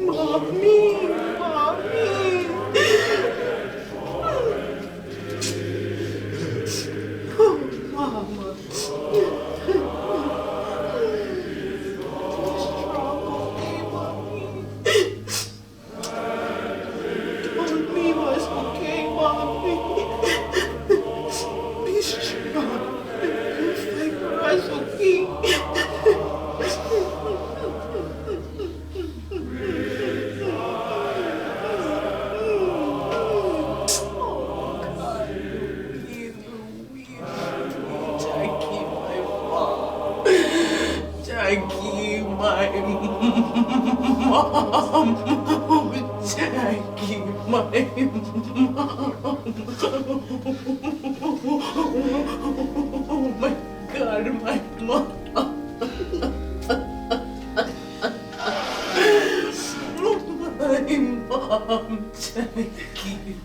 Mommy, mommy. Oh, mama. Mommy was okay, mommy. Be strong. Fight for us, okay? Jackie, my mom. Jackie, my mom. Oh my God, my mom. My mom, Jackie,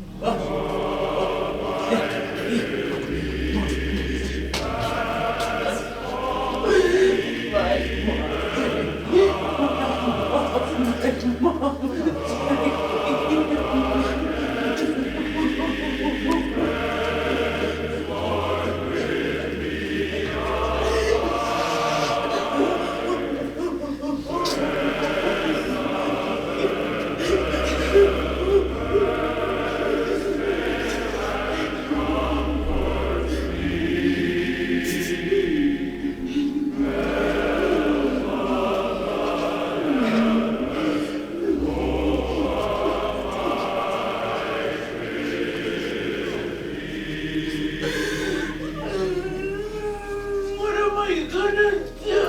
what am I gonna do?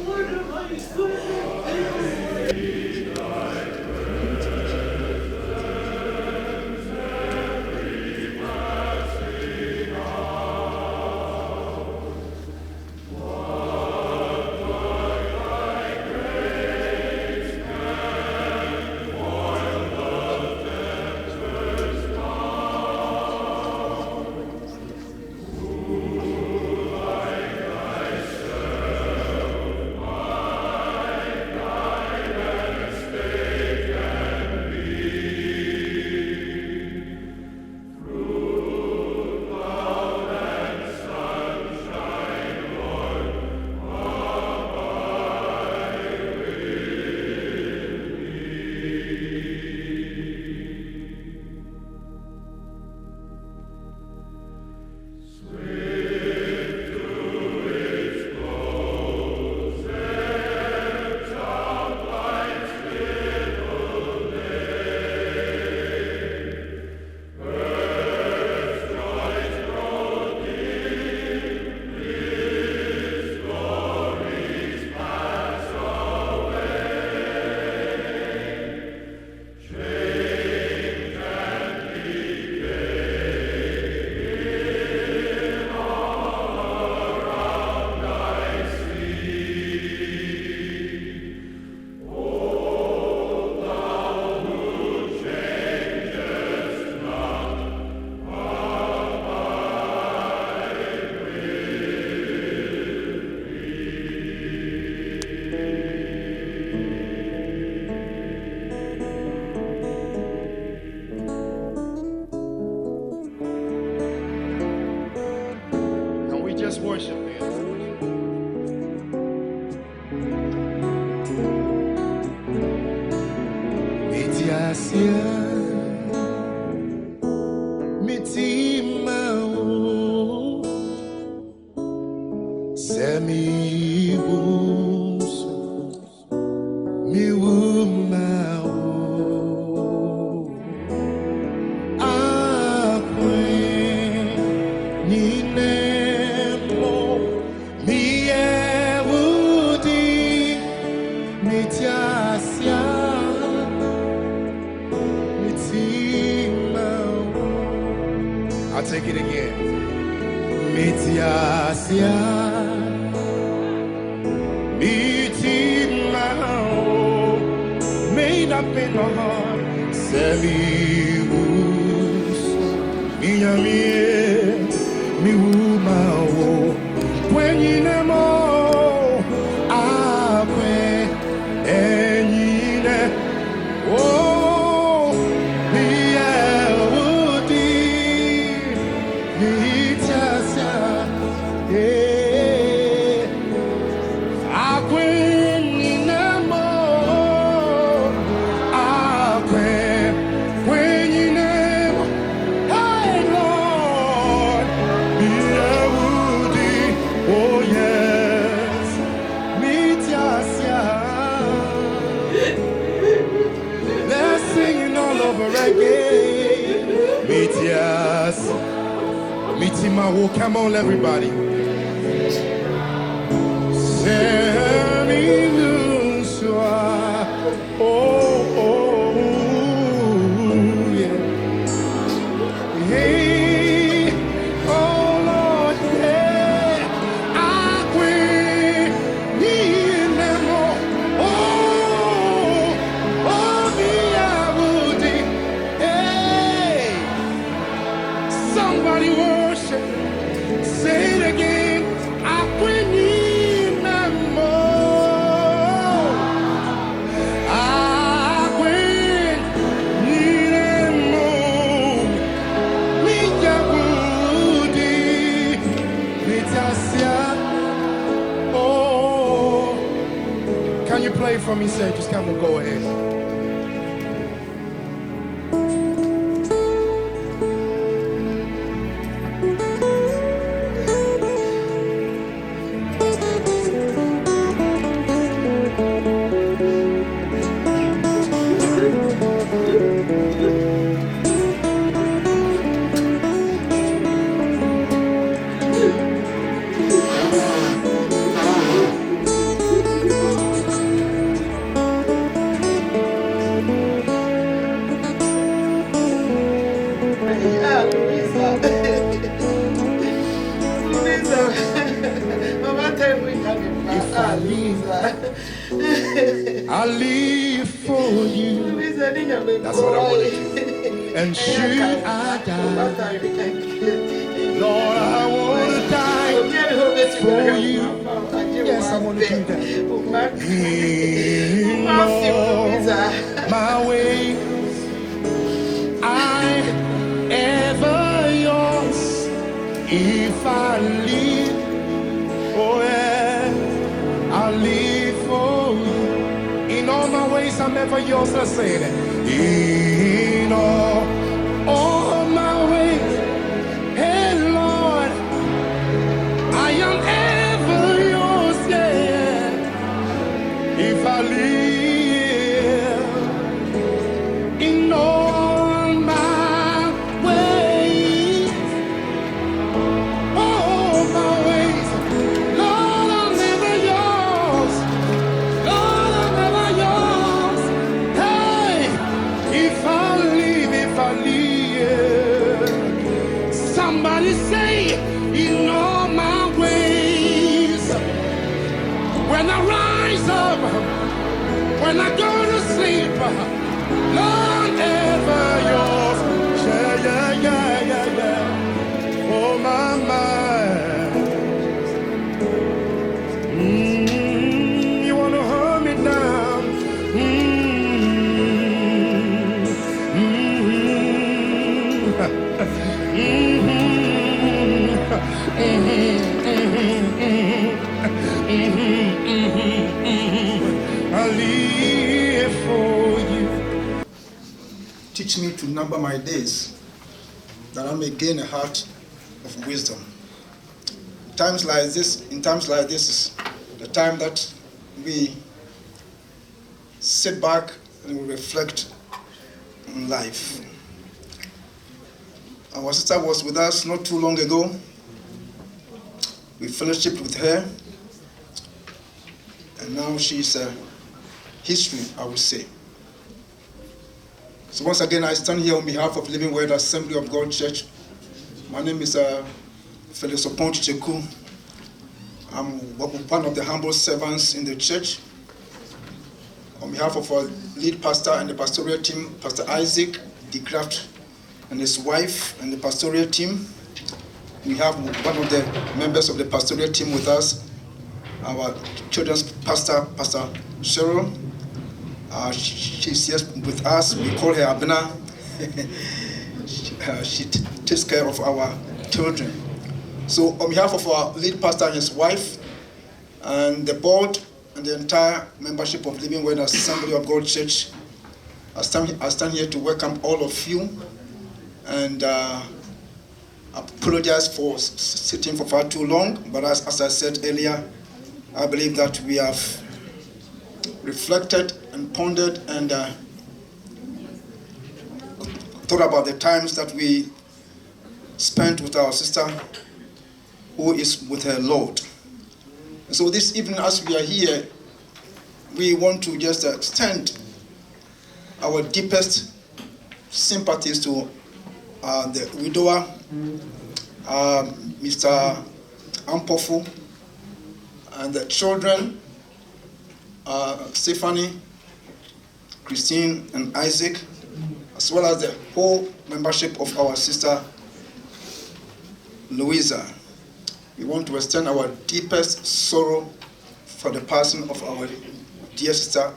What am I gonna do? Just worship him. Metiasia, mitimao, semibus, miwumao, akwe, nine. I'll take it again. Metiasia, mitimao, made up in my heart. Semibus, miamie, miumao, when you nemo, awe, Oh, come on, everybody. Yeah. Hey, oh Lord, yeah. I quit needing them more. Me, I would. Hey, somebody worship. Say it again. I quit needing them more. I quit needing more. Me, I would. Oh, can you play for me, sir? Just come and go ahead. I live for you. That's what I want to do. And should I die, Lord, I want to die for you. Yes, I want to do that. In all my ways, I ever yours. If I live, oh yeah, I live for you. In all my ways, I'm ever yours. Let's say that. In all my ways, hey Lord, I am ever yours. Yeah, if I live in all my ways, all my ways, Lord, I'm never yours. Lord, I'm never yours. Hey, if I live, somebody say, in all my ways. When I rise up, when I go to sleep, Lord, ever yours. Yeah, yeah, yeah, yeah, yeah. Oh, my mind. You want to hold me down. I live for you. Teach me to number my days, that I may gain a heart of wisdom. In times like this is the time that we sit back and we reflect on life. Our sister was with us not too long ago. We fellowshiped with her, and now she's a history, I would say. So once again, I stand here on behalf of Living Word Assembly of God Church. My name is Felix Oponti Cheku. I'm one of the humble servants in the church. On behalf of our lead pastor and the pastoral team, Pastor Isaac de Graft and his wife and the pastoral team, we have one of the members of the pastoral team with us, our children's pastor, Pastor Cheryl. She's here with us. We call her Abena. She takes care of our children. So on behalf of our lead pastor and his wife, and the board and the entire membership of Living Word Assembly of God Church, I stand here to welcome all of you, and I apologize for sitting for far too long, but as I said earlier, I believe that we have reflected and pondered and thought about the times that we spent with our sister who is with her Lord. So this evening, as we are here, we want to just extend our deepest sympathies to the widower, Mr. Ampofu, and the children, Stephanie, Christine, and Isaac, as well as the whole membership of our sister Louisa. We want to extend our deepest sorrow for the passing of our dear sister.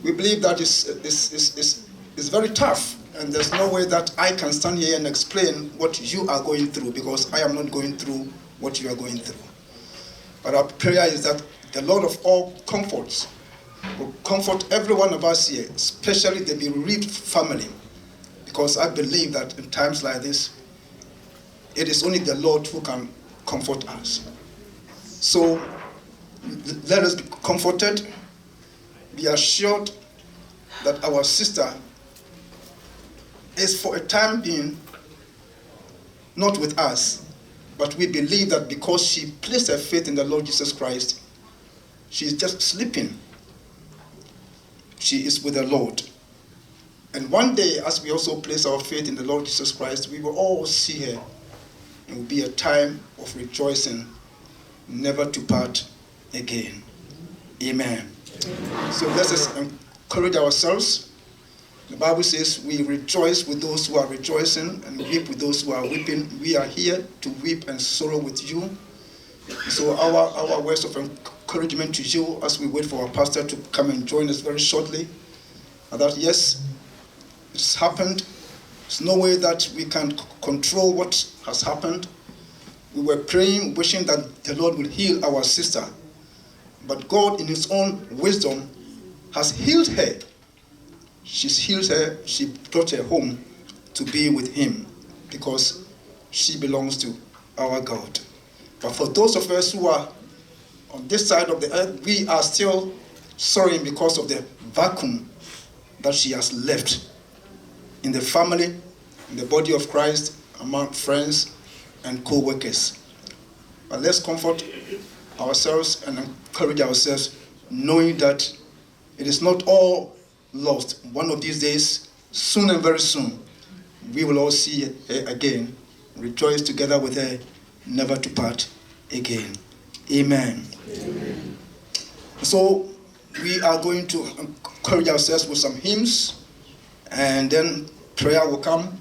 We believe that it's very tough, and there's no way that I can stand here and explain what you are going through, because I am not going through what you are going through. But our prayer is that the Lord of all comforts will comfort every one of us here, especially the bereaved family, because I believe that in times like this, it is only the Lord who can comfort us. So let us be comforted, be assured that our sister is for a time being not with us, but we believe that because she placed her faith in the Lord Jesus Christ, she is just sleeping. She is with the Lord. And one day, as we also place our faith in the Lord Jesus Christ, we will all see her. It will be a time of rejoicing, never to part again. Amen. So let us encourage ourselves. The Bible says we rejoice with those who are rejoicing and weep with those who are weeping. We are here to weep and sorrow with you. So our words of encouragement to you as we wait for our pastor to come and join us very shortly, are that yes, it has happened. There's no way that we can control what has happened. We were praying, wishing that the Lord will heal our sister. But God, in his own wisdom, has healed her. She's healed her. She brought her home to be with him because she belongs to our God. But for those of us who are on this side of the earth, we are still sorrowing because of the vacuum that she has left in the family, in the body of Christ, among friends and co-workers. But let's comfort ourselves and encourage ourselves, knowing that it is not all lost. One of these days, soon and very soon, we will all see her again, rejoice together with her, never to part again. Amen. Amen. So we are going to encourage ourselves with some hymns, and then prayer will come,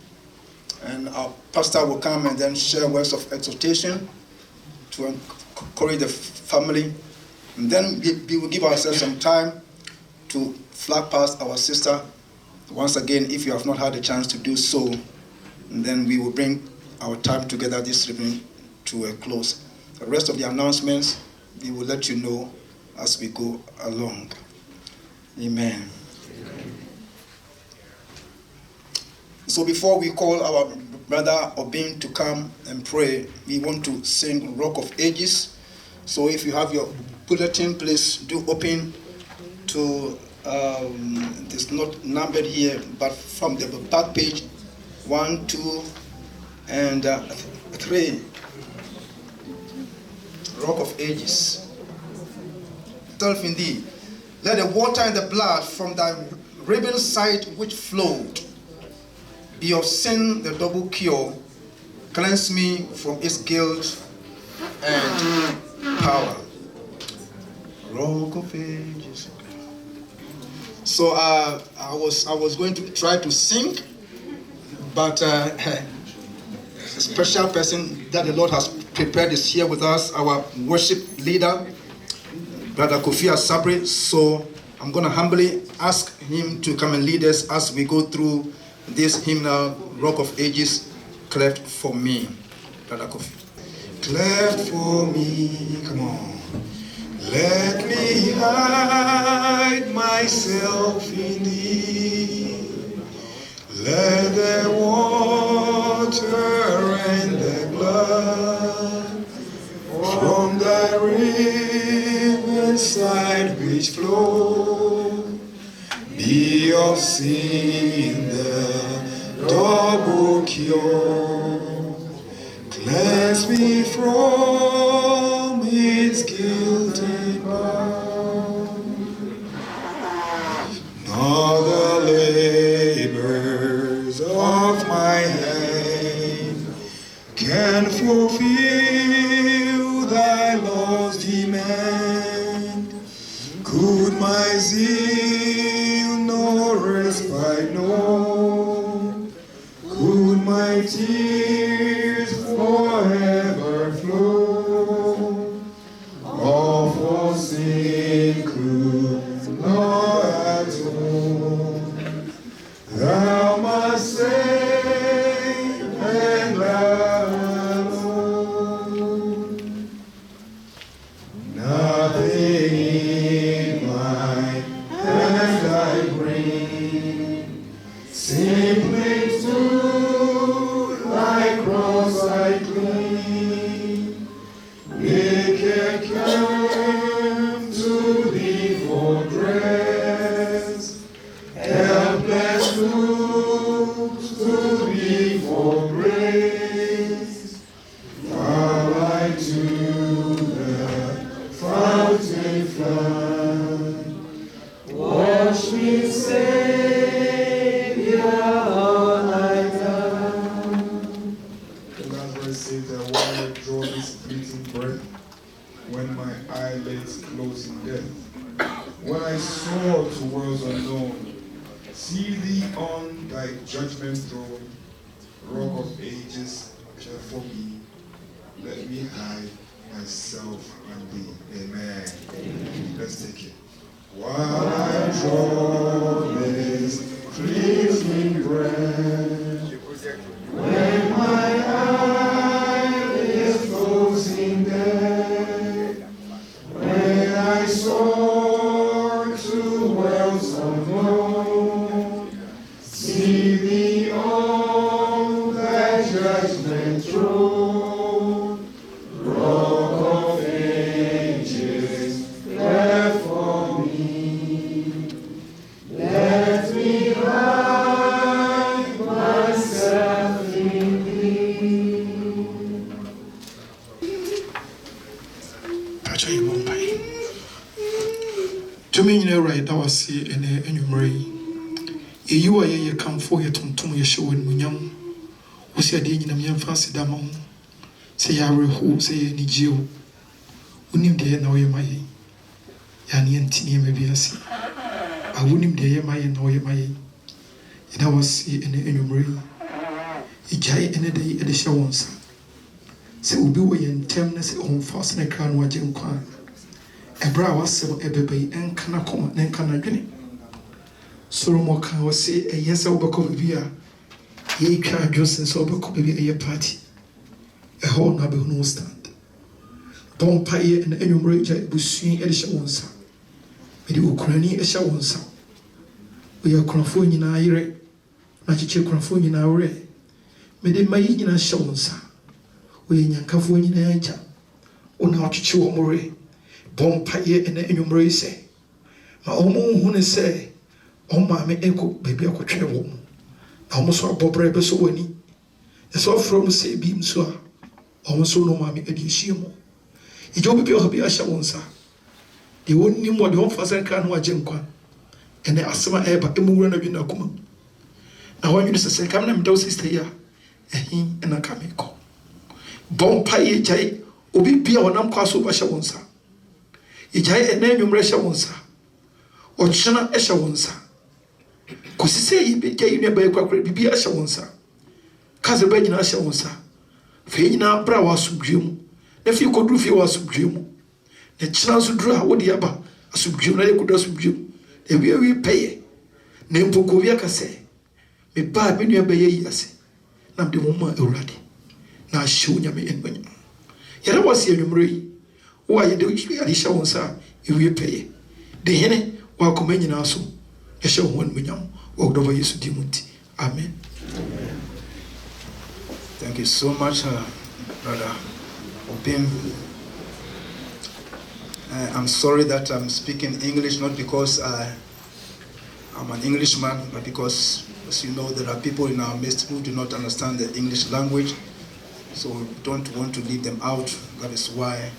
and our pastor will come and then share words of exhortation to encourage the family. And then we will give ourselves some time to flag past our sister. Once again, if you have not had a chance to do so, and then we will bring our time together this evening to a close. The rest of the announcements, we will let you know as we go along. Amen. So before we call our brother Obin to come and pray, we want to sing Rock of Ages. So if you have your bulletin, please do open to, it's not numbered here, but from the back page, 1, 2, and 3. Rock of Ages. Self in thee, let the water and the blood from thy riven side which flowed be of sin the double cure, cleanse me from its guilt and power. Rock of Ages. So I was going to try to sing, but a special person that the Lord has prepared is here with us, our worship leader, Brother Kofi Asabri. So I'm going to humbly ask him to come and lead us as we go through this hymnal, Rock of Ages, cleft for me. Brother Kofi. Cleft for me, come on. Let me hide myself in thee. Let the water and the blood from thy riven side which flow be of sin the double cure. Cleanse me from is guilty bound, nor the labors of my hand can fulfill thy law's demand. Could my zeal no respite know? Could my tears forever flow? All for sin could not atone. Thou must save and thou alone. Nothing in my hand I bring, simply to thy cross I cling. Naked come to thee for dress, helpless look to thee for grace. Far I to the fountain flood, wash me, Savior, all I done. Lazarus said that while I draw this fleeting breath, when my eyelids close in death, when I soar to worlds unknown, see thee on thy judgment throne, rock of ages, shall for me, let me hide myself on thee. Amen. Let's take it. While I draw this fleeting breath, when my eye is closing dead, when I soar to worlds unknown, see thee on thy judgment throne, rock of ages, there for me. Let me hide myself in thee. To me, you right, I was see in enumerate. You are ye come for your tom ye show in Munyam. Was your day in a young fancy damon? Say, I will who say any Jew. Unim de now ye my Yanni Tini may be a sea. I wouldn't de my and ye my. And I was see in enumerate. A giant any day at the showons. Say, will be way in termness on fast and a crown watching quan. A brow was so a baby and cannot come and cannot drink. Solomon can say a yes over Covia. Ye can't just and sober Covia a party. A whole nabby no stand. Don't pay and enumerate Bussy Elisha Wonsa. With the Ukraine Esha Wonsa. We are Cronfon in Ire, Machiche Cronfon in our ray. Made it my in a shawonsa. We in Yankafon in a jam. On how to chew more. Bon paye and enumerate say. My own who say. Oh, mammy, echo, baby, I could travel. Almost a bob rebel so any. As all from say beam so. Almost no mammy, edishimo. It will be a happy ashawansa. The only more the home for can watch and the asthma air, but the moon of Yunakuma. Now, when you say, come and do sister here, a him and a kamiko. Bon paye jay, obi be on am castle bashawansa. Ijay and name Reshawansa. Or Chana Eshawansa. Because say you be gay near Baker, be Ashawansa. Kazabin Ashawansa. Faina Brawa subdrum. If you could do if you was subdrum. The chance to draw what the abba, a subdrum, I could subdrum. The way we pay. Name Pokovia say. Me bad when you obey yes. Nam the woman already. Now show me in when you. Yet was here, Marie. Why you do Alisha Wonsa if we pay. The hene. Welcome in also. A show one million walked over Yesu Dimunti. Amen. Thank you so much, Brother Opim. I'm sorry that I'm speaking English, not because I'm an Englishman, but because, as you know, there are people in our midst who do not understand the English language, so we don't want to leave them out. That is why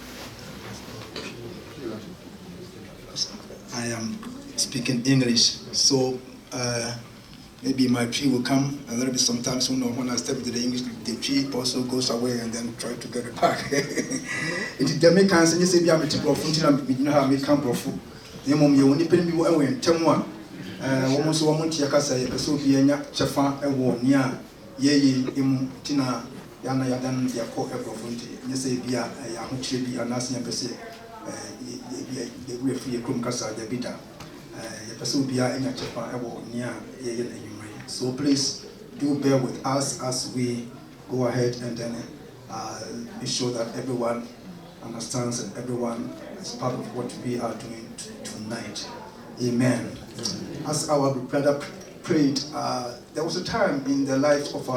I am speaking English. So maybe my tree will come a little bit sometimes. When I step into the English, the tree also goes away and then try to get it back. It Jamaican you say I'm a type of you know how I come from. The mom you only pay me when Temwa. Almost 1 month Yakasa, so be a chafa a war near ye tina yana yadan yako eprofunti. You say be a yahuchi and asking per se. We free Krumkasa, the bidder. Yapasubia in a chapa near Yayan. So please do bear with us as we go ahead and then be sure that everyone understands and everyone is part of what we are doing tonight. Amen. As our brother prayed, there was a time in the life of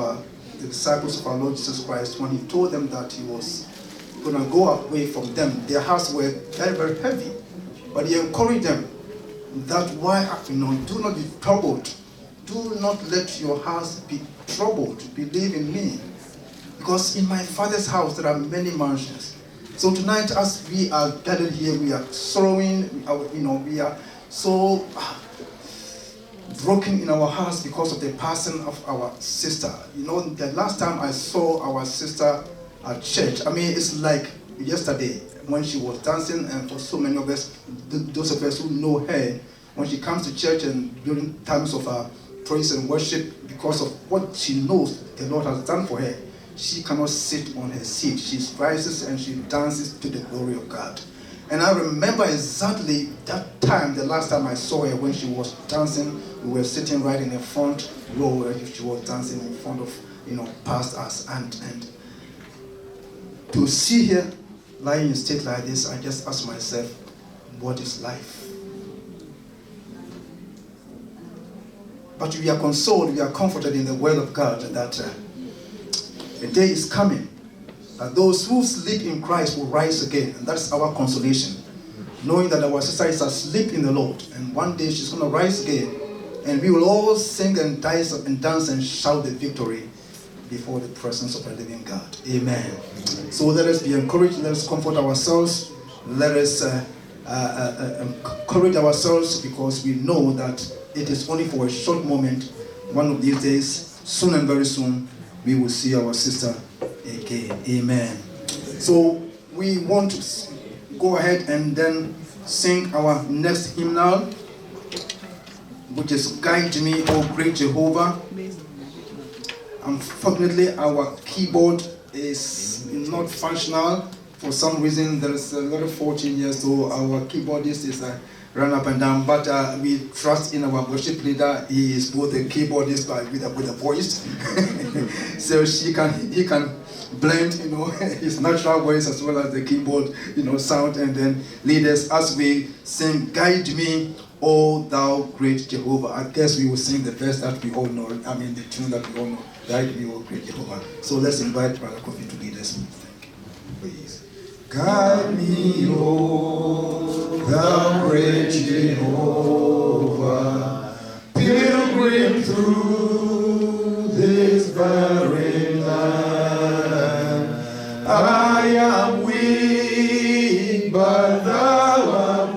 the disciples of our Lord Jesus Christ when he told them that he was going to go away from them. Their hearts were very, very heavy. But he encouraged them that do not be troubled. Do not let your hearts be troubled. Believe in me. Because in my Father's house there are many mansions. So tonight as we are gathered here, we are sorrowing, we are so broken in our hearts because of the passing of our sister. The last time I saw our sister at church, it's like yesterday when she was dancing, and for so many of us, those of us who know her, when she comes to church and during times of praise and worship, because of what she knows the Lord has done for her, she cannot sit on her seat. She rises and she dances to the glory of God. And I remember exactly that time, the last time I saw her, when she was dancing. We were sitting right in the front row, and she was dancing in front of, past us. And to see her lying in state like this, I just ask myself, what is life? But we are consoled, we are comforted in the word of God that a day is coming that those who sleep in Christ will rise again. And that's our consolation, knowing that our sister is asleep in the Lord, and one day she's going to rise again, and we will all sing and dance and shout the victory before the presence of the living God. Amen. So let us be encouraged, let us comfort ourselves, let us encourage ourselves, because we know that it is only for a short moment. One of these days, soon and very soon, we will see our sister again. Amen. So we want to go ahead and then sing our next hymnal, which is Guide Me, O Great Jehovah. Unfortunately, our keyboard is not functional. For some reason, there is a lot of 14 years, so our keyboardist is run up and down. But we trust in our worship leader. He is both a keyboardist with a voice, so he can blend, his natural voice as well as the keyboard, sound, and then lead us as we sing "Guide Me, O Thou Great Jehovah." I guess we will sing the verse that we all know. The tune that we all know. Guide me, O Great Jehovah. So let's invite Brother Kofi to lead us. Thank you. Please. Guide me, O thou great Jehovah, pilgrim through this barren land. I am weak, but thou art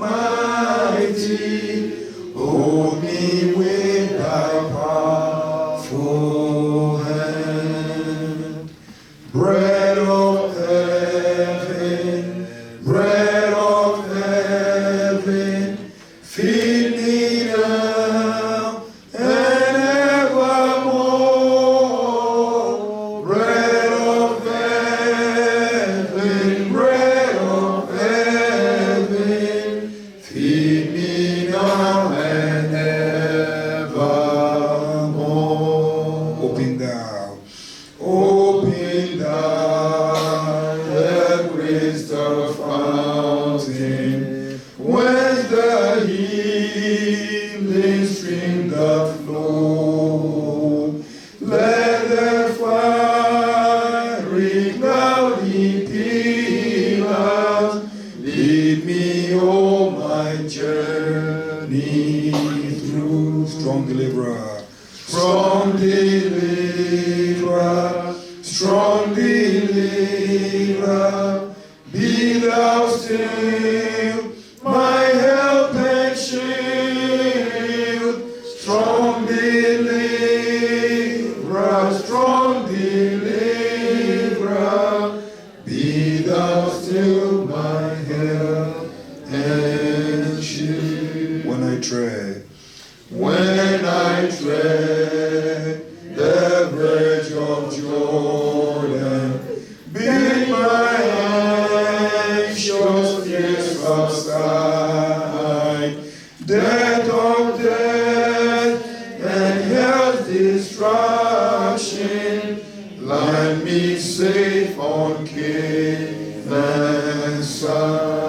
mighty. Hold me with thy powerful hand. Bread of heaven, bread of heaven, feed me now and evermore. Bread of heaven, feed me now and evermore. Open thou the crystal fountain, whence the healing stream doth flow. Let the fiery cloudy pillars lead me all my journey through. Strong deliverer, strong deliverer, strong deliverer, be thou still my help and shield. when I tread the verge of Jordan, bid my anxious fears subside. Death of death and hell's destruction, land me safe on Canaan's side.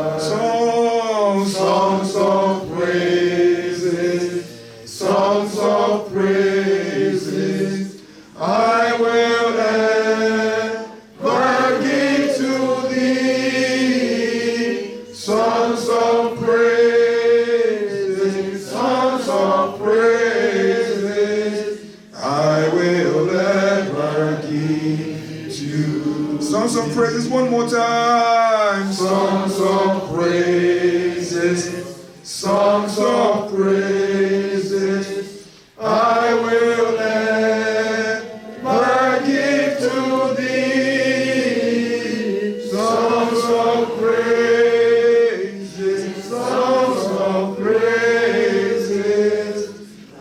Songs of praises, songs of praises, I will ever give to thee. Songs of praises, songs of praises, I will ever give to. Songs of praises, one more time. Songs of praises, songs of praises, I will ever give to thee. Songs of praises, songs of praises,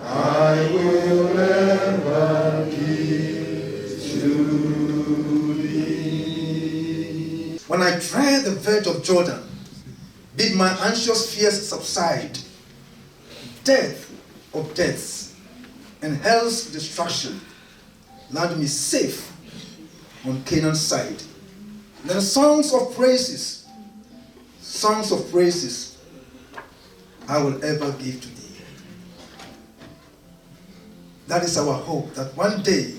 I will ever give to thee. When I tread the verge of Jordan, bid my anxious fears subside. Death of deaths and hell's destruction, land me safe on Canaan's side. Then songs of praises, I will ever give to thee. That is our hope, that one day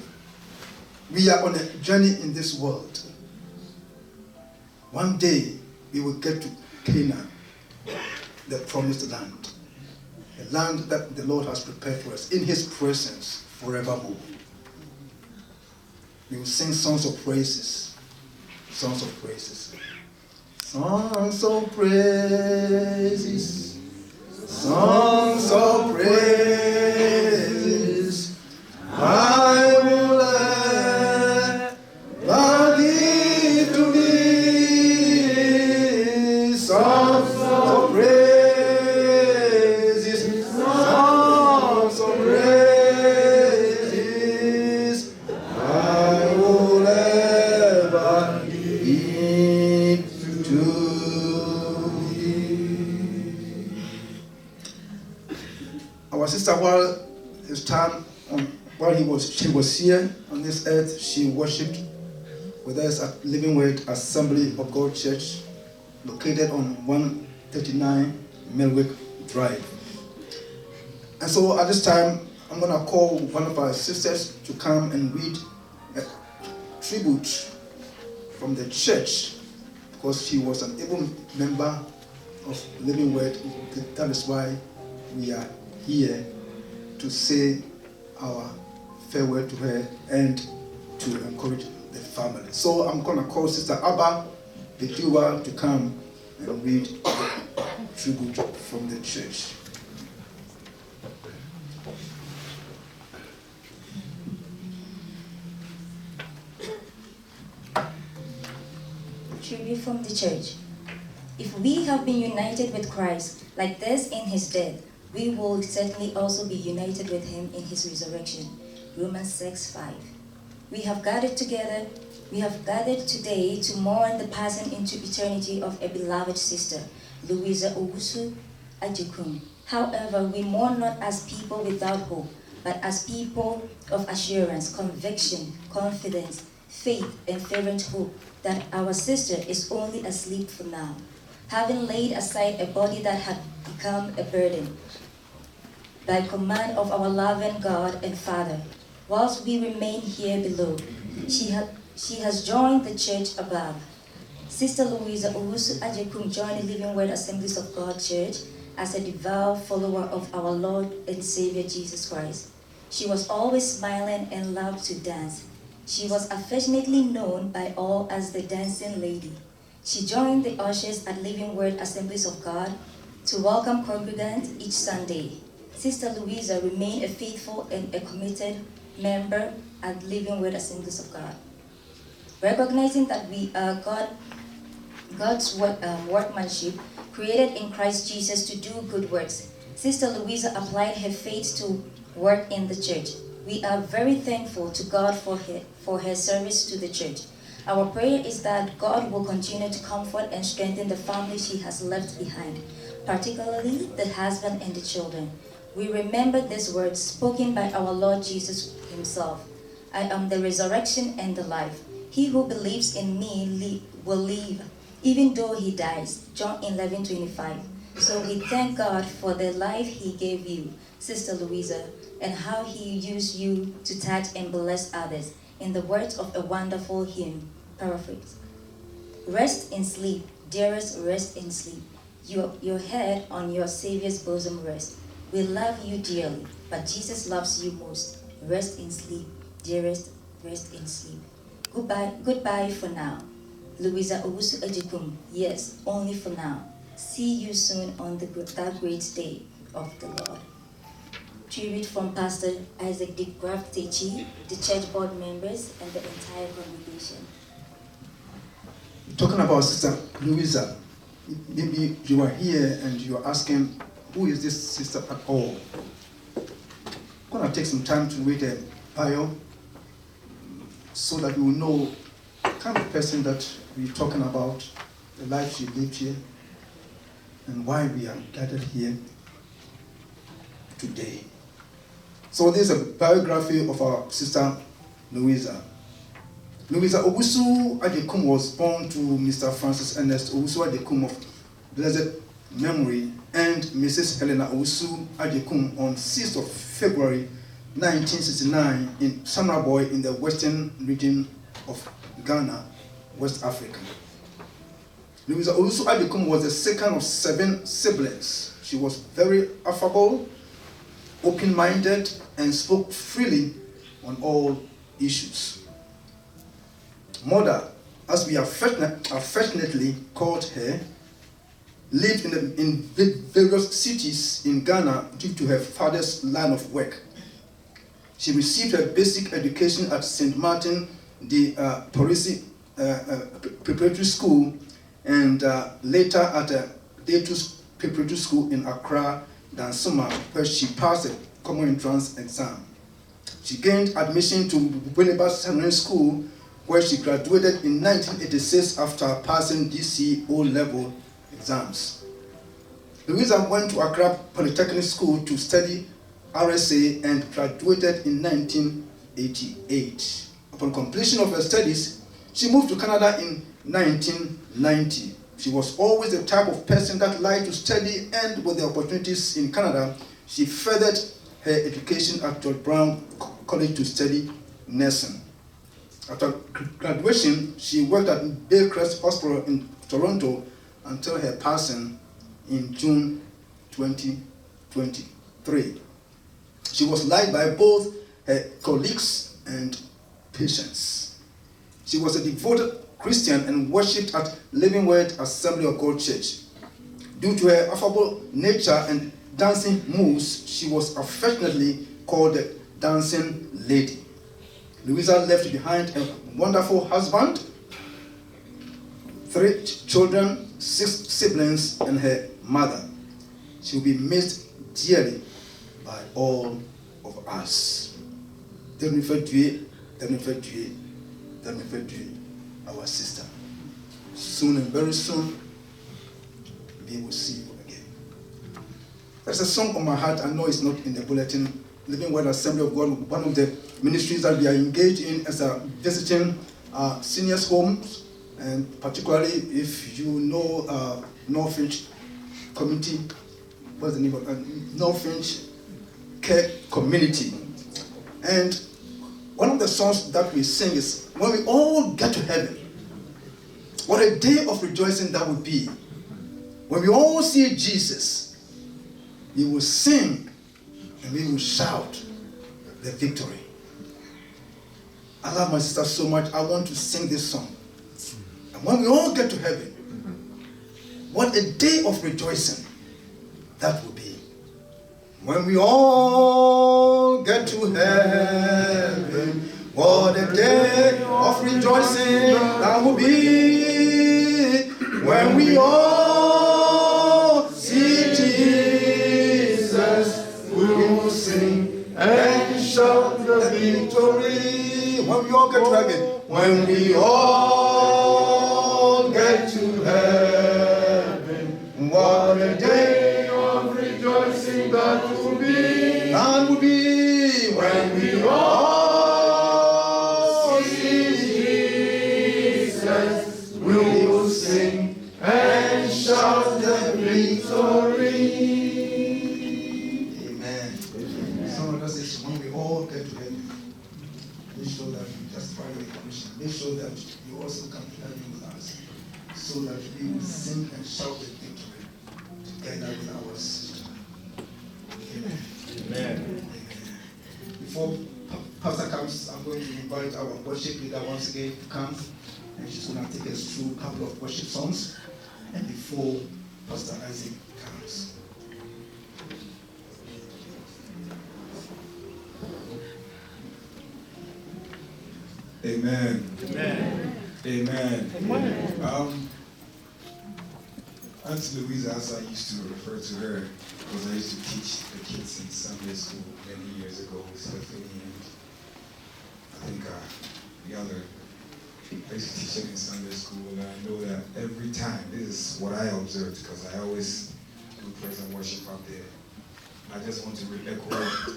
we are on a journey in this world. One day we will get to Canaan, the promised land, a land that the Lord has prepared for us in His presence forevermore. We will sing songs of praises, songs of praises, songs of praises, songs of praises, I will ever give to thee. Songs of praises, songs of praises, I will ever give to thee. Our sister, while his time while she was here on this earth, she worshipped with us at Living Word Assembly of God Church, located on 139 Melwick Drive. And so at this time, I'm going to call one of our sisters to come and read a tribute from the church, because she was an able member of Living Word. That is why we are here to say our farewell to her and to encourage the family. So I'm going to call Sister Abba Betua to come and read the tribute from the church. Tribute from the church. If we have been united with Christ like this in his death, we will certainly also be united with him in his resurrection. Romans 6:5. We have gathered today to mourn the passing into eternity of a beloved sister, Louisa Owusu Agyekung. However, we mourn not as people without hope, but as people of assurance, conviction, confidence, faith, and fervent hope that our sister is only asleep for now, having laid aside a body that had become a burden, by command of our loving God and Father. Whilst we remain here below, she has joined the church above. Sister Louisa Owusu Agyekung joined the Living Word Assemblies of God Church as a devout follower of our Lord and Savior Jesus Christ. She was always smiling and loved to dance. She was affectionately known by all as the Dancing Lady. She joined the ushers at Living Word Assemblies of God to welcome congregants each Sunday. Sister Louisa remained a faithful and a committed member at Living Word Assemblies of God. Recognizing that we are God's workmanship, created in Christ Jesus to do good works. Sister Louisa applied her faith to work in the church. We are very thankful to God for her service to the church. Our prayer is that God will continue to comfort and strengthen the family she has left behind, particularly the husband and the children. We remember these words spoken by our Lord Jesus himself. I am the resurrection and the life. He who believes in me will live, even though he dies. John 11:25. So we thank God for the life he gave you, Sister Louisa, and how he used you to touch and bless others. In the words of a wonderful hymn, paraphrase. Rest in sleep, dearest, rest in sleep. Your head on your Savior's bosom rest. We love you dearly, but Jesus loves you most. Rest in sleep, dearest, rest in sleep. Goodbye for now. Louisa Owusu Ajikum, yes, only for now. See you soon on that great day of the Lord. Tribute from Pastor Isaac de Graaf Techi, the church board members, and the entire congregation. Talking about Sister Louisa, maybe you are here and you are asking, who is this sister at all? I'm going to take some time to read a bio so that we will know the kind of person that we're talking about, the life she lived here, and why we are gathered here today. So this is a biography of our sister Louisa. Louisa Owusu Ajekum was born to Mr. Francis Ernest Owusu Ajekum of blessed memory and Mrs. Helena Owusu Ajekum on 6th of February 1969 in Samraboy in the western region of Ghana, West Africa. Louisa Owusu Ajekum was the second of 7 siblings. She was very affable, open-minded, and spoke freely on all issues. Mother, as we affectionately called her, lived in various cities in Ghana due to her father's line of work. She received her basic education at St. Martin de Porisi Preparatory School and later at Datus Preparatory School in Accra, Dansuma, where she passed the common entrance exam. She gained admission to Winneba Secondary School, where she graduated in 1986 after passing GCE O-level exams. Louisa went to Accra Polytechnic School to study RSA and graduated in 1988. Upon completion of her studies, she moved to Canada in 1990. She was always the type of person that liked to study, and with the opportunities in Canada, she furthered her education at George Brown College to study nursing. After graduation, she worked at Baycrest Hospital in Toronto until her passing in June 2023. She was liked by both her colleagues and patients. She was a devoted Christian and worshipped at Living Word Assembly of God Church. Due to her affable nature and dancing moves, she was affectionately called the Dancing Lady. Louisa left behind a wonderful husband, 3 children, 6 siblings, and her mother. She will be missed dearly by all of us. Our sister. Soon and very soon, we will see you again. There's a song on my heart. I know it's not in the bulletin. Living Word Assembly of God, one of the ministries that we are engaged in as a visiting seniors' homes, and particularly if you know Northfinch Community, what's the name of Northfinch Care Community. And one of the songs that we sing is, when we all get to heaven, what a day of rejoicing that would be. When we all see Jesus, we will sing and we will shout the victory. I love my sister so much, I want to sing this song. And when we all get to heaven, what a day of rejoicing that will be. When we all get to heaven, what a day of rejoicing that will be. When we all all get to heaven. When we all get to heaven, what a day of rejoicing that will be. That will be when we all see Jesus. We will sing and shout the victory. Amen. Some of us is when we all get to heaven, make sure that you justify your commission. Make sure that you also come to heaven with us, so that we will sing and shout the victory together with our sister. Amen. Amen. Before Pastor comes, I'm going to invite our worship leader once again to come, and she's going to take us through a couple of worship songs. And before Pastor Isaac comes. Amen. Amen. Amen. Amen. Aunt Louisa, as I used to refer to her, because I used to teach the kids in Sunday school many years ago, Stephanie and I think the other. I used to teach them in Sunday school, and I know that every time, this is what I observed, because I always do praise and worship up there. I just want to echo what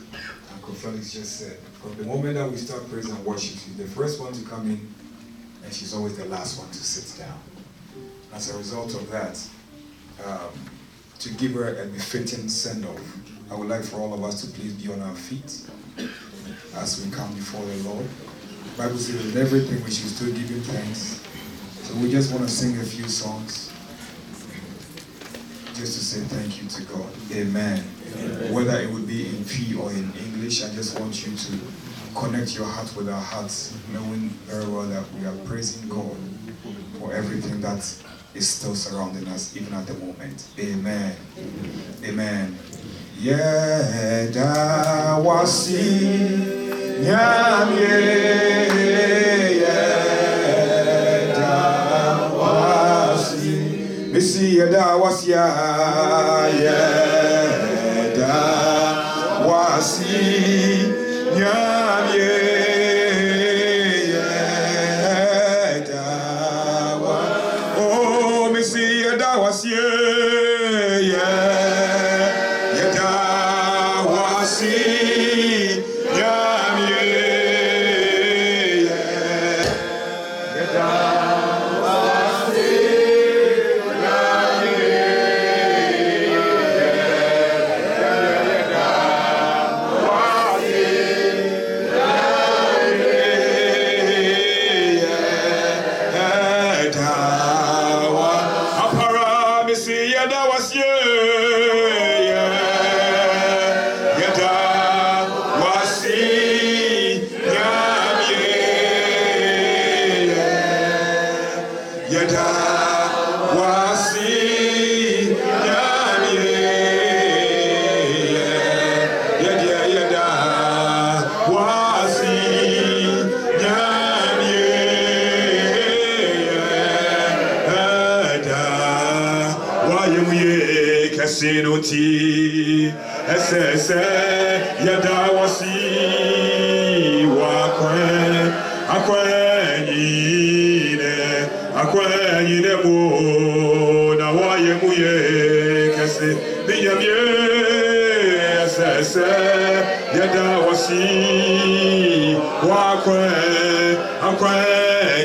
Uncle Felix just said. From the moment that we start praise and worship, she's the first one to come in, and she's always the last one to sit down. As a result of that, to give her a befitting send-off, I would like for all of us to please be on our feet as we come before the Lord. The Bible says in everything we should still give him thanks. So we just want to sing a few songs just to say thank you to God. Amen. Amen. Whether it would be in P or in English, I just want you to connect your heart with our hearts, knowing very well that we are praising God for everything that is still surrounding us, even at the moment. Amen. Amen. Yeah, da wasi. Missy da was ya da wasi oh Missy da was ya da wasi Sinoti SSA Yadawasi Akwenine mo na waye muye kese binyamye SSA Yadawasi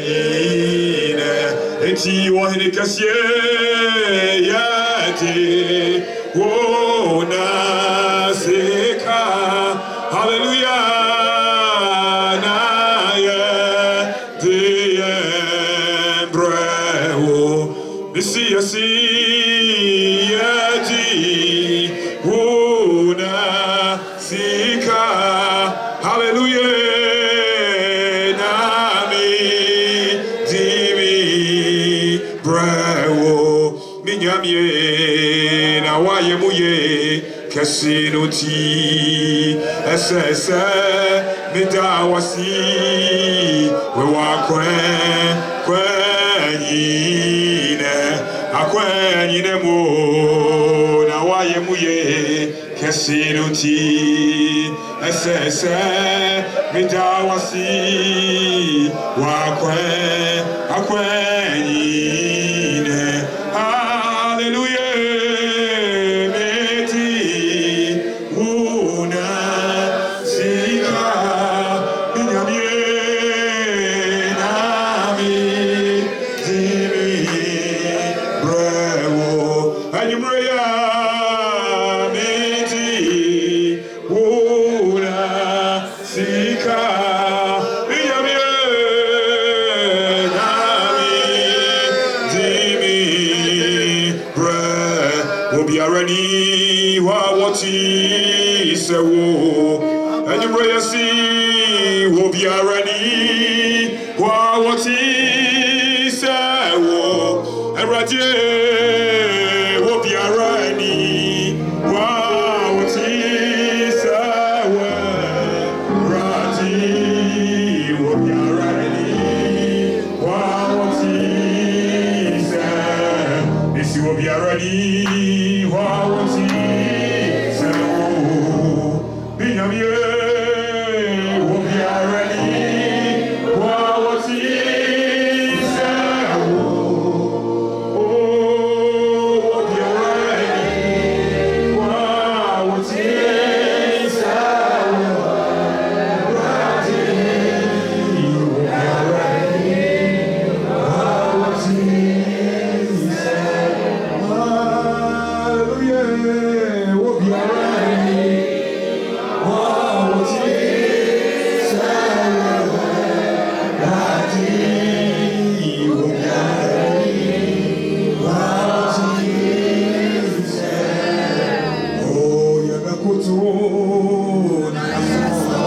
akwenine eti wahine kese yati wona seka hallelujah na ye the embryo misi yati wona seka hallelujah na mi divi bravo minyamye waye muye kasinoti SSA midawasi we akwenyine mo na waye yemuye kesiruti esese midawasi wakwe akwenyine hallelujah meti una sika inyamie nami zimi brewo anyumreya meti una sika inyamie nami zimi brewo biarani wa wati sewo anyumreya si wo biarani wa wati sewo eradi wo biarani wa wati sewo eradi wo biarani wa wati sewo isi wo biarani wa wati sewo binyamie wo biarani wa wati sewo oh wo biarani wa wati sewo eradi wo biarani wa wati sewo hallelujah wo biarani wa wati sewo eradi wo biarani wa wati sewo oh yagakutu na yaso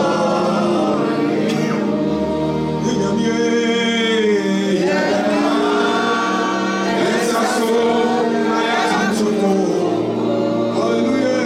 inyamie yagana esaso na yatantumo hallelujah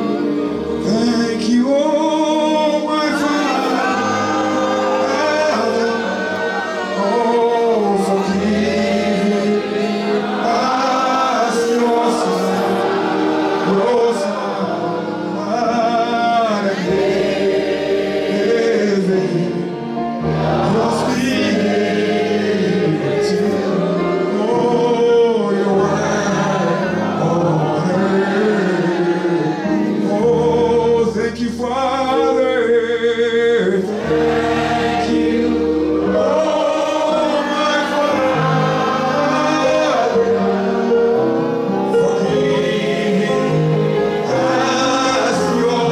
Thank you, oh my Father, oh for giving us your Son, your Son, and giving your Spirit, oh your word on earth. Oh, thank you, Father. Thank you, oh my Father, for giving us your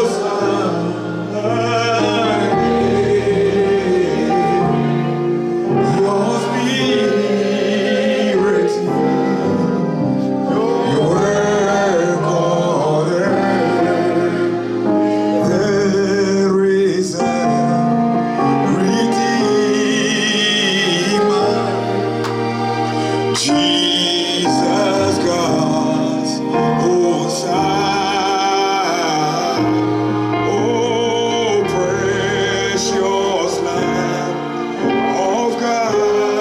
Son, and giving your Spirit. Your work on earth, there is a Redeemer, Jesus God's own Son. Oh, precious Lamb of God.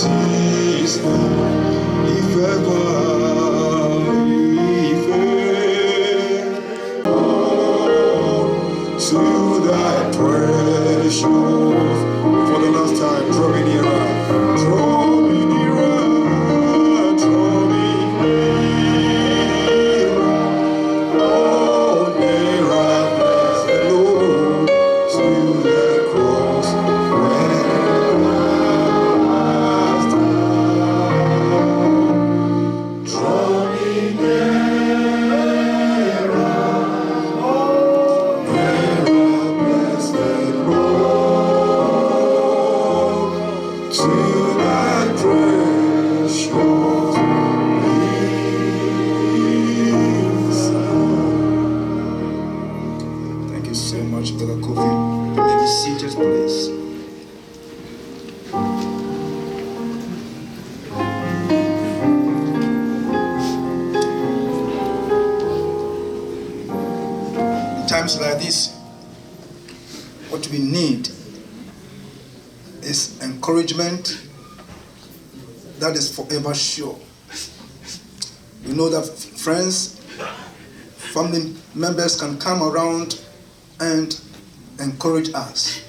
Jesus, if ever, to thy precious. For the last time, draw me nearer, draw me nearer, draw me nearer, oh nearer, blessed Lord, to the cross where hast thou. Draw me nearer, oh nearer, blessed Lord, to thy precious peace. Thank you so much, Brother Kofi. You may be seated, please. In times like this, what we need is encouragement that is forever sure. We know that friends, family members can come around and encourage us.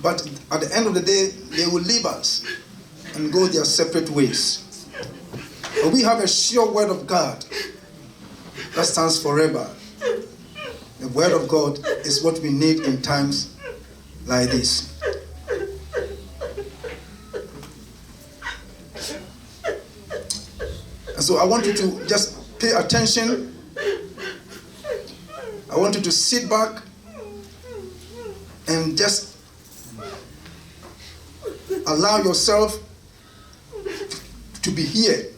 But at the end of the day, they will leave us and go their separate ways. But we have a sure word of God that stands forever. The word of God is what we need in times like this. And so I want you to just pay attention. I want you to sit back and just allow yourself to be here.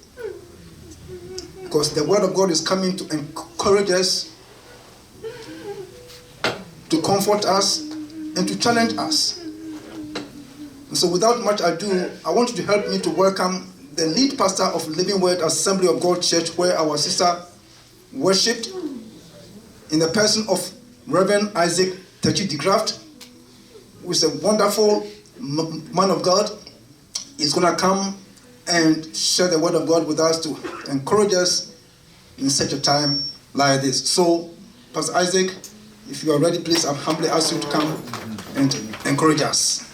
Because the word of God is coming to encourage us, to comfort us, and to challenge us. And so without much ado, I want you to help me to welcome the lead pastor of Living Word Assembly of God Church, where our sister worshipped, in the person of Reverend Isaac Techi de Graft, who is a wonderful man of God. He's going to come and share the word of God with us to encourage us in such a time like this. So, Pastor Isaac, if you are ready, please, I humbly ask you to come and encourage us.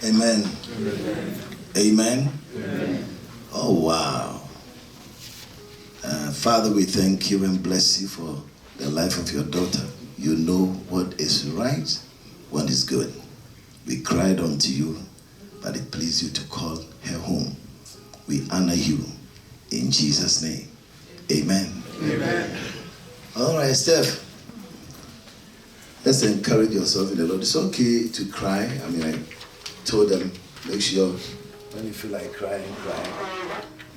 Amen. Amen. Amen. Oh, wow. Father, we thank you and bless you for the life of your daughter. You know what is right, what is good. We cried unto you, but it pleased you to call her home. We honor you in Jesus' name. Amen. Amen. All right, Steph. Let's encourage yourself in the Lord. It's okay to cry. I mean, I told them, make sure when you feel like crying, cry.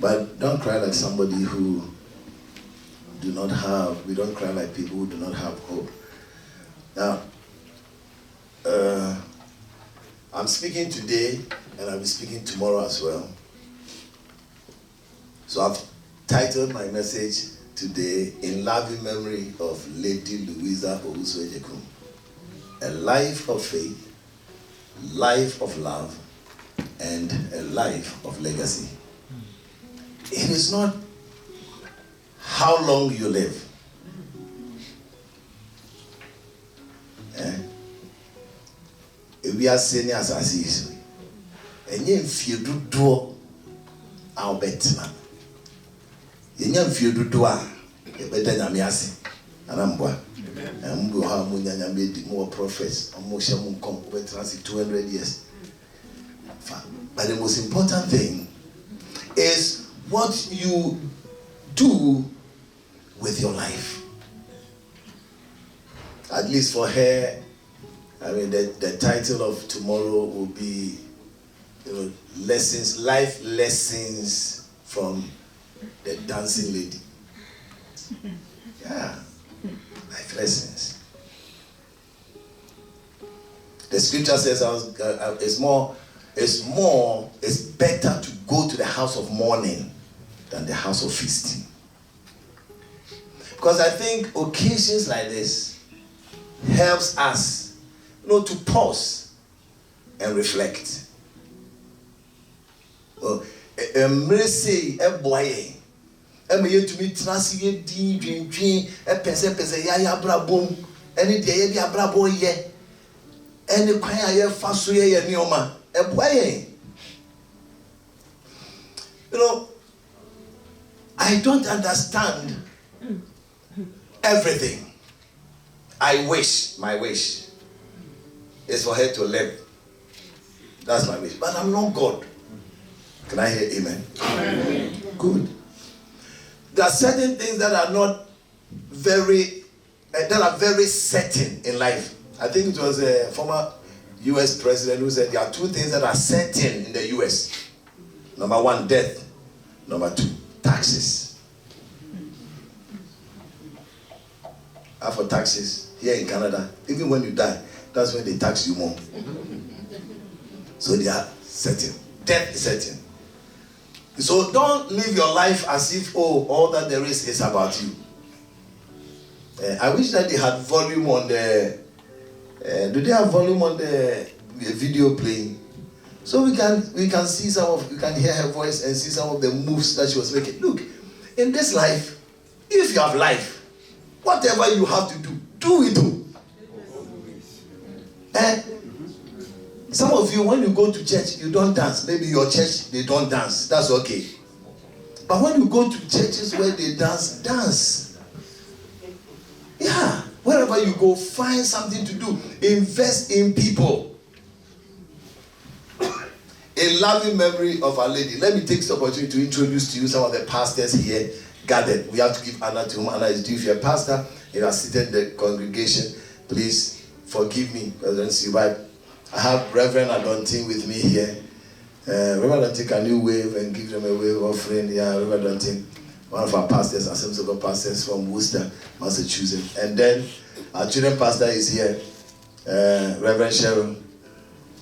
But don't cry like somebody who we don't cry like people who do not have hope. Now, I'm speaking today, and I'll be speaking tomorrow as well. So I've titled my message today, In Loving Memory of Lady Louisa Owusu-Ejekum. A life of faith, life of love, and a life of legacy. It is not how long you live. We are senior assassins. And you feel do our better. You feel do a better than me. And I'm one. And we have more prophets. Almost come over 200 years. But the most important thing is what you do with your life. At least for her, I mean, the title of tomorrow will be, life lessons from the dancing lady. Yeah, life lessons. The scripture says it's better to go to the house of mourning than the house of feasting. Because I think occasions like this helps us to pause and reflect. Mercy, a boy. I'm here to meet Tracy, dream, a pese, ya brabum, any day, ya brabo ye, any choir, fasuye, and yoma, a boy. I don't understand everything. My wish is for her to live. That's my wish. But I'm not God. Can I hear amen? Amen. Good. There are certain things that are not very certain in life. I think it was a former US president who said there are two things that are certain in the US. Number one, death. Number two, taxes. And for taxes, here in Canada, even when you die, that's when they tax you more. So they are certain. Death is certain. So don't live your life as if, all that there is about you. I wish that they had volume on the... do they have volume on the video playing? So we can see you can hear her voice and see some of the moves that she was making. Look, in this life, if you have life, whatever you have to do it. Some of you, when you go to church, you don't dance. Maybe your church, they don't dance. That's okay. But when you go to churches where they dance. Yeah. Wherever you go, find something to do. Invest in people. A loving memory of Our Lady. Let me take this opportunity to introduce to you some of the pastors here gathered. We have to give honor to whom honor is due. If you're a pastor, you are seated in the congregation, please forgive me. I have Reverend Adontin with me here. Reverend Adontin, can you wave and give them a wave offering? Yeah, Reverend Adontin, one of our pastors, Assemblies of God pastors from Worcester, Massachusetts. And then our children pastor is here, Reverend Cheryl.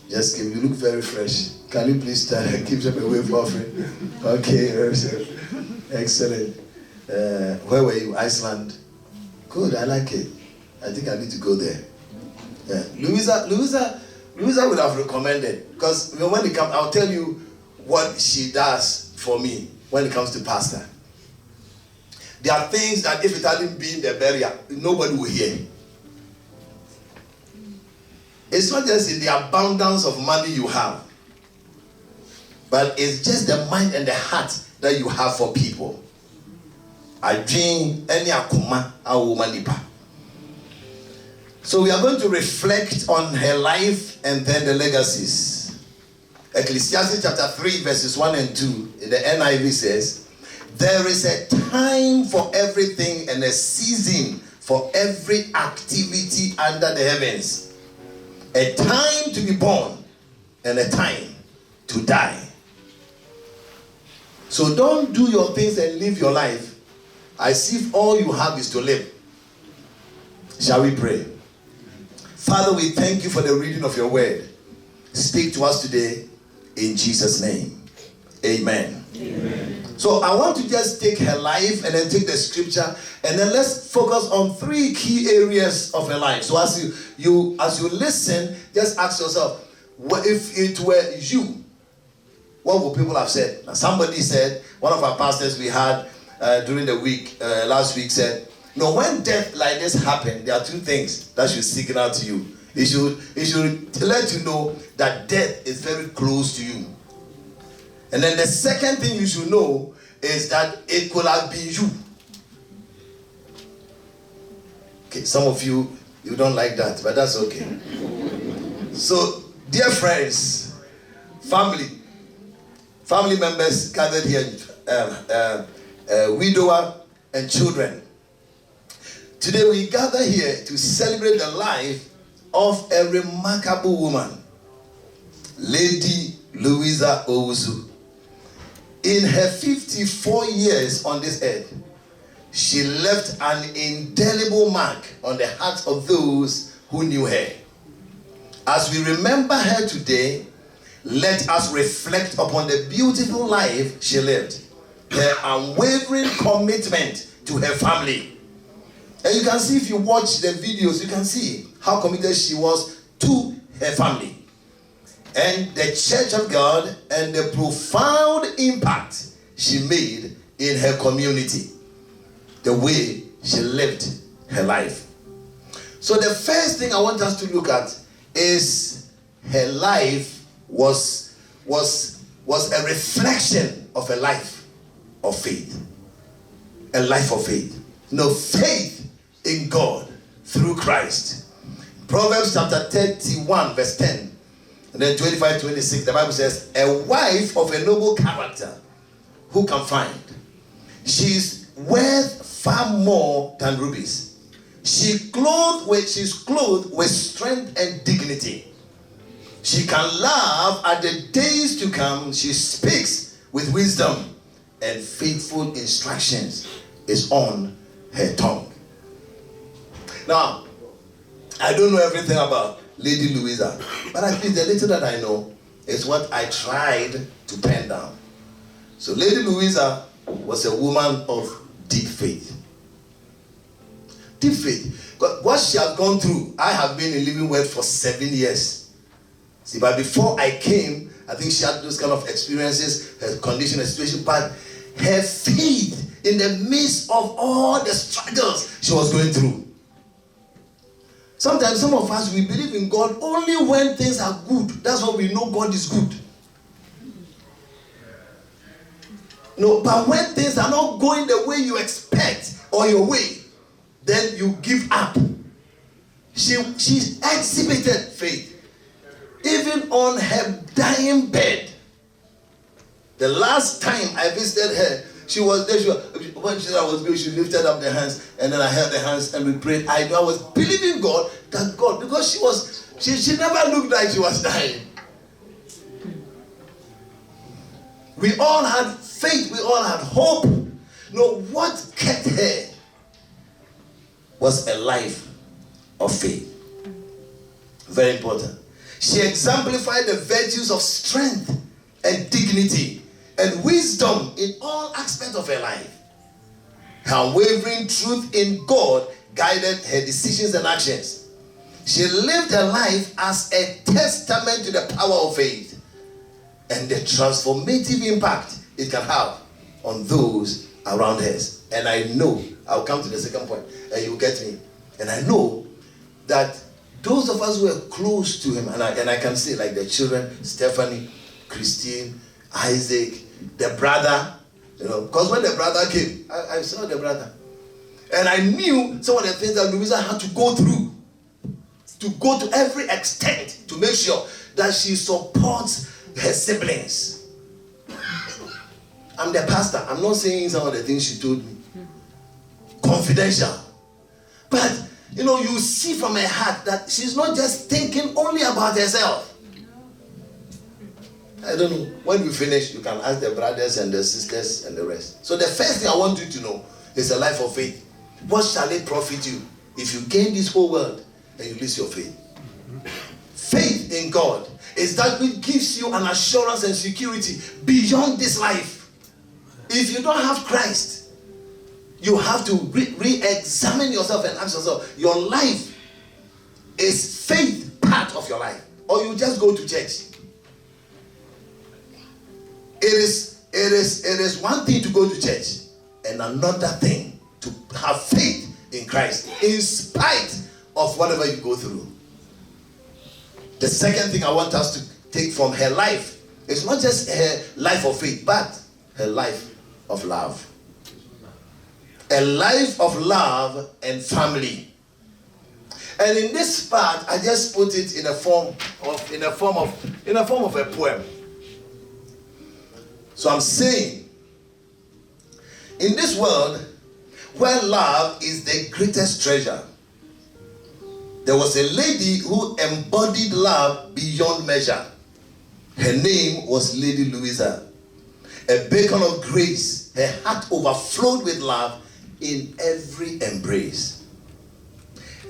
Just give, you look very fresh. Can you please stand and give them a wave offering? Okay, excellent. Where were you? Iceland. Good, I like it. I think I need to go there. Yeah. Louisa would have recommended, because when it comes, I'll tell you what she does for me when it comes to pastor. There are things that if it hadn't been the barrier, nobody will hear. It's not just in the abundance of money you have, but it's just the mind and the heart that you have for people. I dream any akuma awumanipa. So we are going to reflect on her life and then the legacies. Ecclesiastes chapter 3 verses 1 and 2 in the NIV says, there is a time for everything and a season for every activity under the heavens. A time to be born and a time to die. So don't do your things and live your life as if all you have is to live. Shall we pray? Father, we thank you for the reading of your word. Speak to us today in Jesus' name. Amen. Amen. So I want to just take her life and then take the scripture and then let's focus on three key areas of her life. So as you listen, just ask yourself, what if it were you? What would people have said? Now, somebody said, one of our pastors we had during the week, last week said, when death like this happens, there are two things that should signal to you. It should let you know that death is very close to you. And then the second thing you should know is that it could have been you. Okay, some of you don't like that, but that's okay. So, dear friends, family members gathered here, widower and children. Today we gather here to celebrate the life of a remarkable woman, Lady Louisa Owusu. In her 54 years on this earth, she left an indelible mark on the hearts of those who knew her. As we remember her today, let us reflect upon the beautiful life she lived, her unwavering commitment to her family. And you can see, if you watch the videos, you can see how committed she was to her family and the church of God and the profound impact she made in her community, the way she lived her life. So the first thing I want us to look at is her life was a reflection of a life of faith. A life of faith. No, faith in God through Christ. Proverbs chapter 31 verse 10 and then 25-26, the Bible says, a wife of a noble character who can find? She's worth far more than rubies. She's clothed with strength and dignity. She can laugh at the days to come. She speaks with wisdom, and faithful instructions is on her tongue. Now, I don't know everything about Lady Louisa, but at least the little that I know is what I tried to pen down. So Lady Louisa was a woman of deep faith. Deep faith. What she has gone through, I have been in Living Word for 7 years. See, but before I came, I think she had those kind of experiences, her condition, her situation, but her faith in the midst of all the struggles she was going through. Sometimes some of us, we believe in God only when things are good. That's when we know God is good. No, but when things are not going the way you expect or your way, then you give up. She exhibited faith. Even on her dying bed. The last time I visited her, she was there. When she was good, she lifted up the hands, and then I held the hands and we prayed. I was believing God that God, because she never looked like she was dying. We all had faith, we all had hope. No, what kept her was a life of faith. Very important. She exemplified the virtues of strength and dignity and wisdom in all aspects of her life. Her unwavering truth in God guided her decisions and actions. She lived her life as a testament to the power of faith and the transformative impact it can have on those around her. And I know, I'll come to the second point, and you'll get me. And I know that those of us who were close to him, and I can say like the children, Stephanie, Christine, Isaac, the brother, because when the brother came, I saw the brother. And I knew some of the things that Louisa had to go through, to go to every extent to make sure that she supports her siblings. I'm the pastor. I'm not saying some of the things she told me. Confidential. But, you see from her heart that she's not just thinking only about herself. I don't know. When we finish, you can ask the brothers and the sisters and the rest. So the first thing I want you to know is a life of faith. What shall it profit you if you gain this whole world and you lose your faith? Faith in God is that which gives you an assurance and security beyond this life. If you don't have Christ, you have to re-examine yourself and ask yourself, your life is faith part of your life, or you just go to church? It is one thing to go to church and another thing to have faith in Christ in spite of whatever you go through. The second thing I want us to take from her life is not just her life of faith, but her life of love. A life of love and family. And in this part, I just put it in a form of a poem. So I'm saying, in this world where love is the greatest treasure, there was a lady who embodied love beyond measure. Her name was Lady Louisa. A beacon of grace. Her heart overflowed with love in every embrace.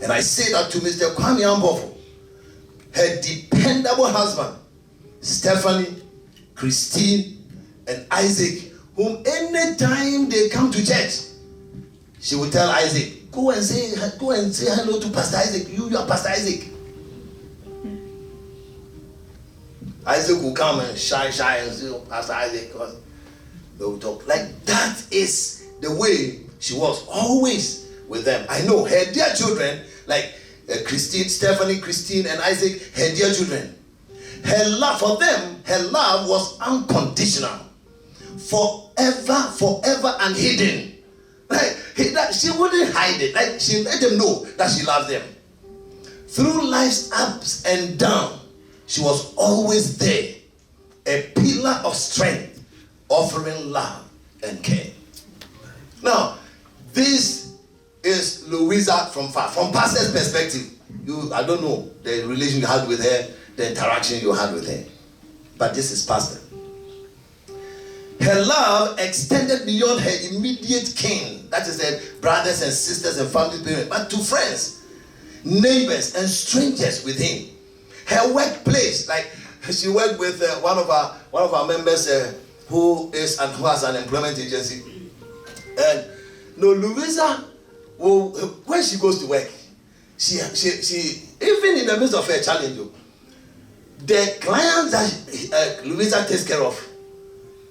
And I say that to Mr. Kwame Ambofo, her dependable husband, Stephanie, Christine, and Isaac, whom anytime they come to church, she will tell Isaac, go and say hello to Pastor Isaac. You are Pastor Isaac. Isaac will come and shy and say, Pastor Isaac, because they will talk. Like that is the way she was always with them. I know her dear children, like Christine, Stephanie, Christine, and Isaac, her dear children. Her love for them, her love was unconditional, forever and hidden. Like she wouldn't hide it. Like she let them know that she loved them. Through life's ups and downs, she was always there, a pillar of strength, offering love and care. Now, this is Louisa from pastor's perspective. I don't know the relation you had with her, the interaction you had with her, but this is pastor. Her love extended beyond her immediate kin, that is her brothers and sisters and family parents, but to friends, neighbors, and strangers with him. Her workplace, like she worked with one of our members who has an employment agency, and Louisa, when she goes to work, she even in the midst of her challenge, the clients that Louisa takes care of,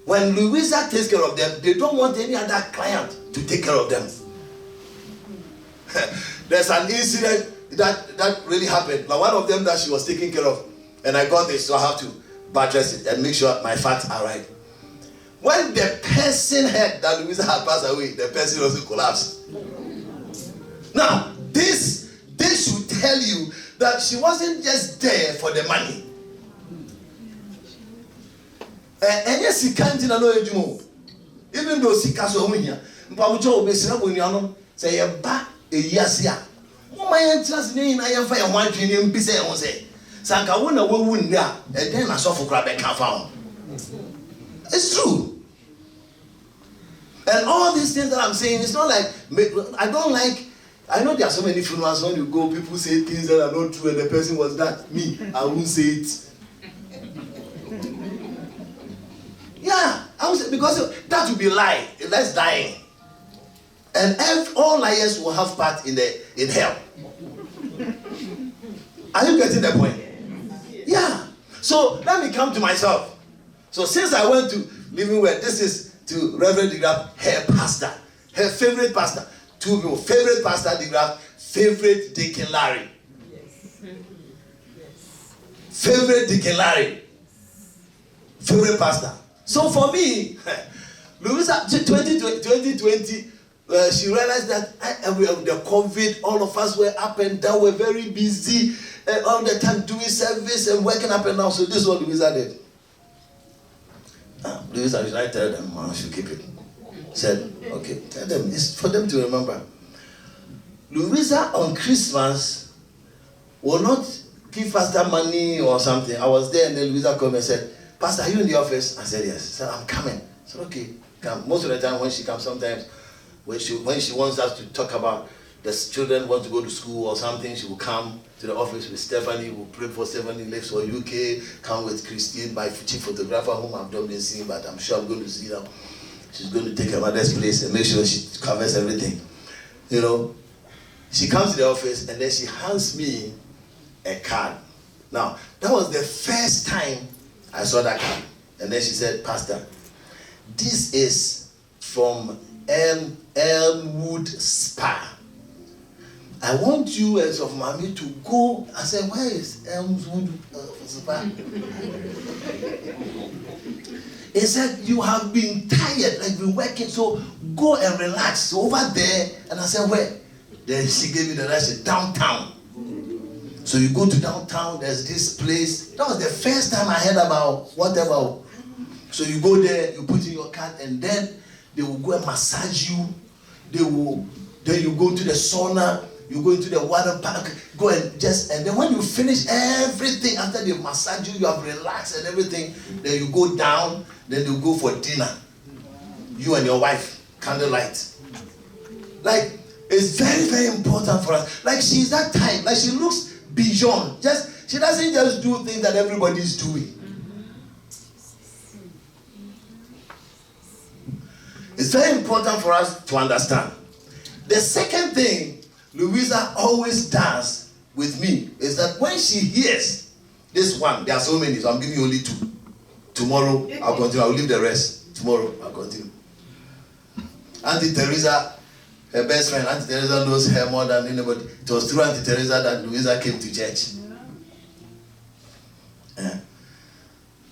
when Louisa takes care of them, they don't want any other client to take care of them. There's an incident that really happened. Like one of them that she was taking care of, and I got this, so I have to buttress it and make sure my facts are right. When the person heard that Louisa had passed away, the person also collapsed. Now, this should tell you that she wasn't just there for the money. And yes, she can't know it. Even though she can't so here, but we say a back a year. My trust me, I am fire one dream, be say on say. Sanka won a wound there, and then I saw for crab and found. It's true. And all these things that I'm saying, it's not like I know there are so many funerals when you go, people say things that are not true, and the person was that. Me, I won't say it. Yeah, I would say, because that would be a lie. That's dying. And all liars will have part in hell. Are you getting the point? Yeah. So let me come to myself. So since I went to Living Word, this is to Reverend DeGraff, her pastor, her favorite pastor. Two people, favorite pastor DeGraff, favorite Deacon Larry. Favorite Deacon Larry. Favorite pastor. So for me, Louisa, 2020, she realized that the COVID, all of us were up and down, were very busy, all the time doing service and working up and down. So this is what Louisa did. Louisa, should I tell them? I should keep it. Said, okay, tell them. It's for them to remember. Louisa on Christmas will not give Pastor money or something. I was there and then Louisa called me and said, Pastor, are you in the office? I said, yes. She said, I'm coming. I said, okay, come. Most of the time when she comes, sometimes when she wants us to talk about the children want to go to school or something, she will come to the office with Stephanie. We'll pray for Stephanie, lives for UK, come with Christine, my chief photographer, whom I've not been seeing, but I'm sure I'm going to see her. She's going to take her mother's place and make sure she covers everything. You know, she comes to the office and then she hands me a card. Now, that was the first time I saw that card. And then she said, Pastor, this is from Elmwood Spa. I want you as of mommy to go. I said, where is Elmwood Spa? He said, you have been tired, like been working, so go and relax. So over there, and I said, where? Then she gave me the direction, downtown. So you go to downtown, there's this place. That was the first time I heard about whatever. So you go there, you put in your card, and then they will go and massage you. Then you go to the sauna, you go into the water park, go and then when you finish everything, after they massage you, you have relaxed and everything, then you go down, then you go for dinner. You and your wife, candlelight. Like, it's very, very important for us. Like, she's that type, like she looks beyond. She doesn't just do things that everybody's doing. It's very important for us to understand. The second thing Louisa always does with me is that when she hears This one, there are so many, so I'm giving you only 2. Tomorrow, I'll continue. I'll leave the rest. Tomorrow, I'll continue. Auntie Teresa, her best friend, Auntie Teresa knows her more than anybody. It was through Auntie Teresa that Louisa came to church.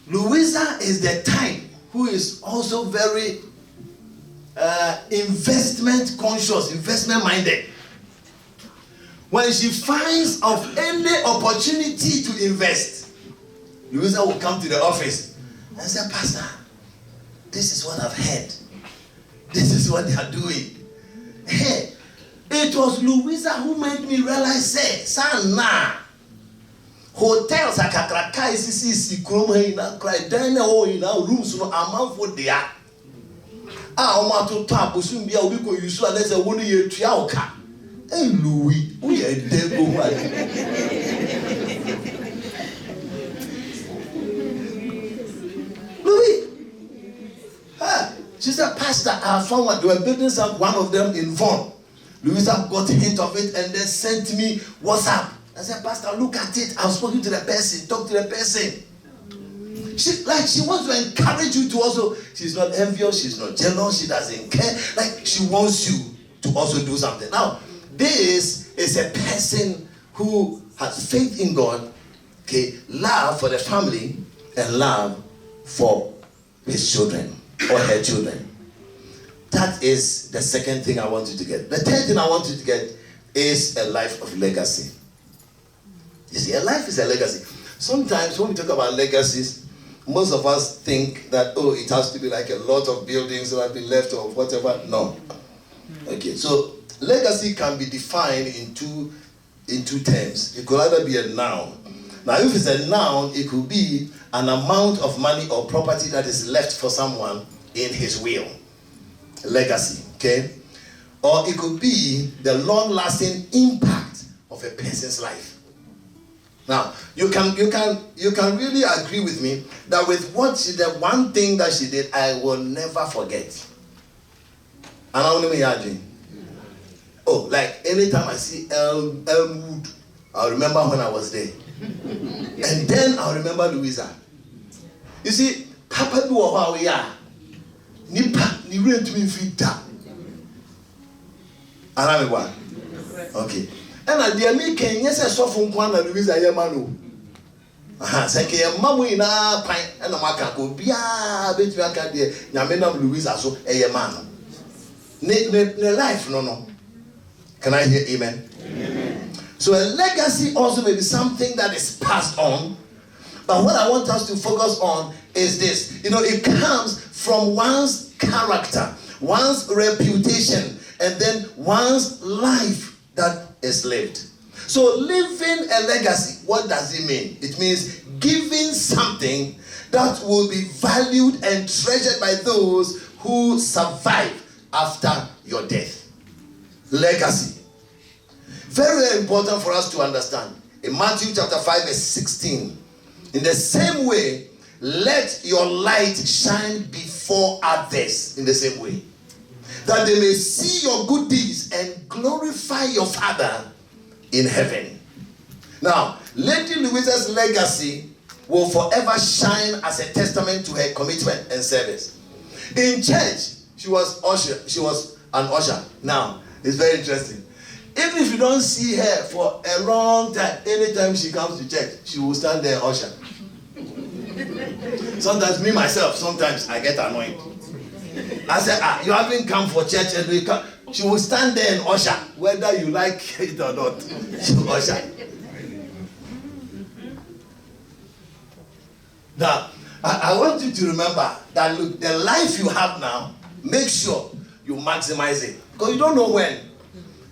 Louisa is the type who is also very investment conscious, investment minded. When she finds of any opportunity to invest, Louisa will come to the office and say, Pastor, this is what I've heard. This is what they are doing. Hey, it was Louisa who made me realize, say, Sana, hotels akakraka isisi krom ha ina cry dine ho ina rooms no amanfo dia. O to abosum bia obi ko yusu ale se wonu ye tua oka. Hey Louis, we are dead go Louis. She said, Pastor, I found one. They were building one of them in Vaughan. Louisa got a hint of it and then sent me WhatsApp. I said, Pastor, look at it. I've spoken to the person. Talk to the person. She wants to encourage you to also. She's not envious. She's not jealous. She doesn't care. Like, she wants you to also do something. Now, this is a person who has faith in God, okay, love for the family, and love for his children or her children. That is the second thing I want you to get. The third thing I want you to get is a life of legacy. You see, a life is a legacy. Sometimes when we talk about legacies, most of us think that, oh, it has to be like a lot of buildings that have been left or whatever. No. Okay, so legacy can be defined in two terms. It could either be a noun. Now, if it's a noun, it could be an amount of money or property that is left for someone in his will. Legacy, okay? Or it could be the long-lasting impact of a person's life. Now, you can really agree with me that with the one thing that she did, I will never forget. And I want to imagine. Oh, like anytime I see Elmwood, I'll remember when I was there. And then I'll remember Louisa. You see, Papa do how we are. Nipa, ni rent to me fita. And I'm one. Okay. And I dear me can yes I saw from Kwana Louisa Yamano. Say mamu ina pine and a maka go bia bet you can dear Yamena Louisa so a yamano. Ne life no. Can I hear amen? Amen? So a legacy also may be something that is passed on. But what I want us to focus on is this. You know, it comes from one's character, one's reputation, and then one's life that is lived. So living a legacy, what does it mean? It means giving something that will be valued and treasured by those who survive after your death. Legacy. Very, very important for us to understand. In Matthew chapter 5 verse 16, in the same way, let your light shine before others in the same way, that they may see your good deeds and glorify your Father in heaven. Now, Lady Louisa's legacy will forever shine as a testament to her commitment and service. In church, she was an usher. Now, it's very interesting. Even if you don't see her for a long time, anytime she comes to church, she will stand there and usher. Sometimes me myself, sometimes I get annoyed. I say, you haven't come for church and we come. She will stand there and usher, whether you like it or not. She will usher. Now, I want you to remember that look, the life you have now, make sure you maximize it. Because you don't know when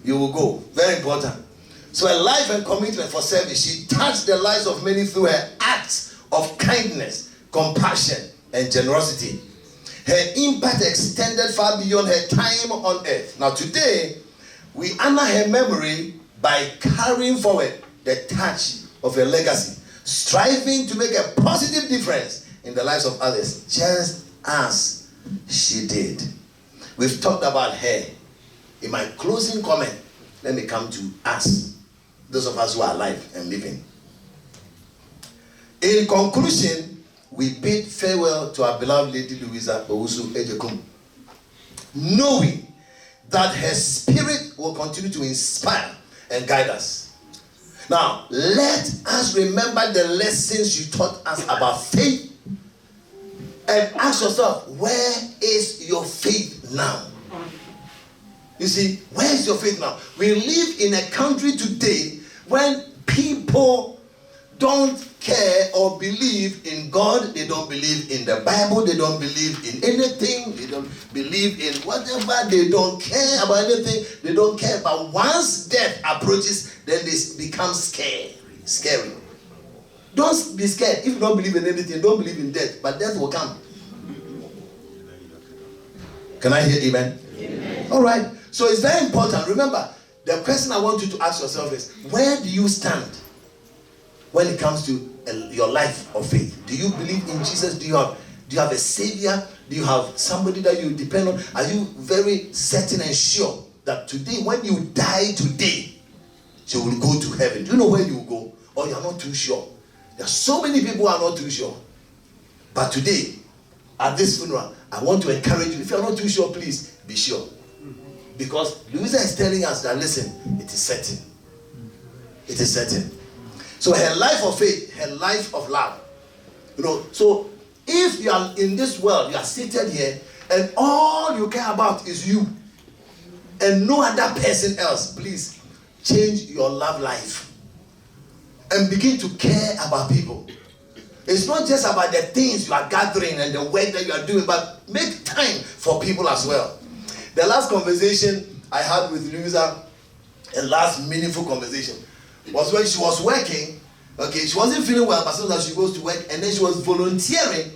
you will go. Very important. So a life and commitment for service. She touched the lives of many through her acts of kindness, compassion, and generosity. Her impact extended far beyond her time on earth. Now today, we honor her memory by carrying forward the touch of her legacy, striving to make a positive difference in the lives of others, just as she did. We've talked about her. In my closing comment, let me come to us, those of us who are alive and living. In conclusion, we bid farewell to our beloved Lady Louisa Owusu Ejekum, knowing that her spirit will continue to inspire and guide us. Now, let us remember the lessons you taught us about faith and ask yourself, where is your faith now? You see, where is your faith now? We live in a country today when people don't care or believe in God. They don't believe in the Bible. They don't believe in anything. They don't believe in whatever. They don't care about anything. They don't care. But once death approaches, then they become scary. Don't be scared. If you don't believe in anything, don't believe in death. But death will come. Can I hear amen? Amen. All right. So it's very important. Remember, the question I want you to ask yourself is, where do you stand when it comes to your life of faith? Do you believe in Jesus? Do you have a savior? Do you have somebody that you depend on? Are you very certain and sure that today, when you die today, you will go to heaven? Do you know where you will go? Or you are not too sure? There are so many people who are not too sure. But today, at this funeral, I want to encourage you. If you are not too sure, please be sure. Because Louisa is telling us that, listen, it is certain. It is certain. So her life of faith, her life of love. So if you are in this world, you are seated here, and all you care about is you, and no other person else, please change your love life. And begin to care about people. It's not just about the things you are gathering and the work that you are doing, but make time for people as well. The last conversation I had with Louisa, a last meaningful conversation, was when she was working. Okay, she wasn't feeling well, but sometimes she goes to work, and then she was volunteering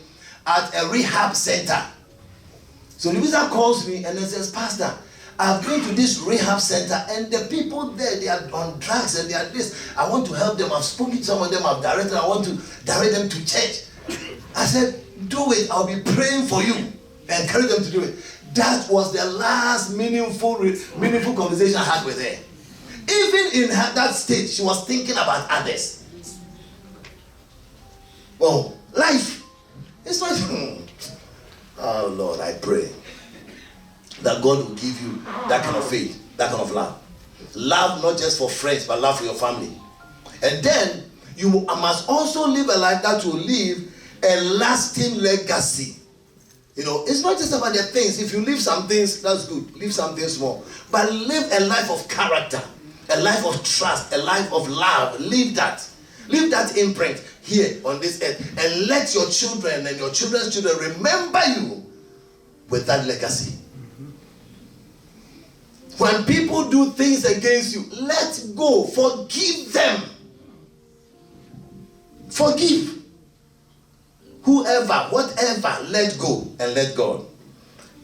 at a rehab center. So Louisa calls me and then says, Pastor, I've been to this rehab center, and the people there, they are on drugs and they are this. I want to help them. I've spoken to some of them. I've directed. I want to direct them to church. I said, do it. I'll be praying for you. Encourage them to do it. That was the last meaningful conversation I had with her. Even in that state, she was thinking about others. Oh, life. It's not. Oh Lord, I pray that God will give you that kind of faith, that kind of love. Love not just for friends, but love for your family. And then you must also live a life that will leave a lasting legacy. It's not just about the things. If you leave some things, that's good. Leave some things small. But live a life of character, a life of trust, a life of love. Leave that. Leave that imprint here on this earth. And let your children and your children's children remember you with that legacy. When people do things against you, let go. Forgive them. Forgive. Whoever, whatever, let go and let God.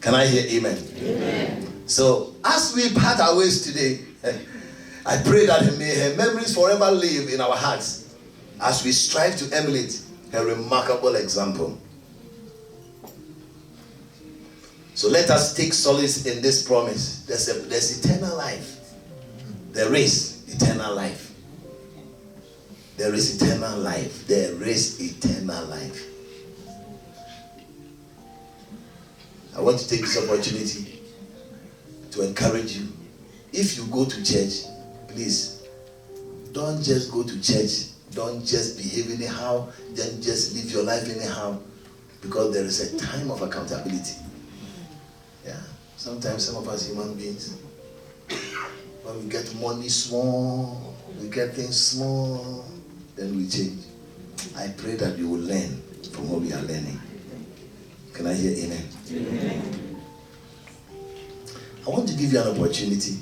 Can I hear amen? Amen. So, as we part our ways today, I pray that may her memories forever live in our hearts as we strive to emulate her remarkable example. So let us take solace in this promise. There's eternal life. There is eternal life. There is eternal life. There is eternal life. I want to take this opportunity to encourage you. If you go to church, please, don't just go to church. Don't just behave anyhow. Don't just live your life anyhow. Because there is a time of accountability. Yeah. Sometimes some of us human beings, when we get money small, we get things small, then we change. I pray that you will learn from what we are learning. Can I hear amen? Amen. I want to give you an opportunity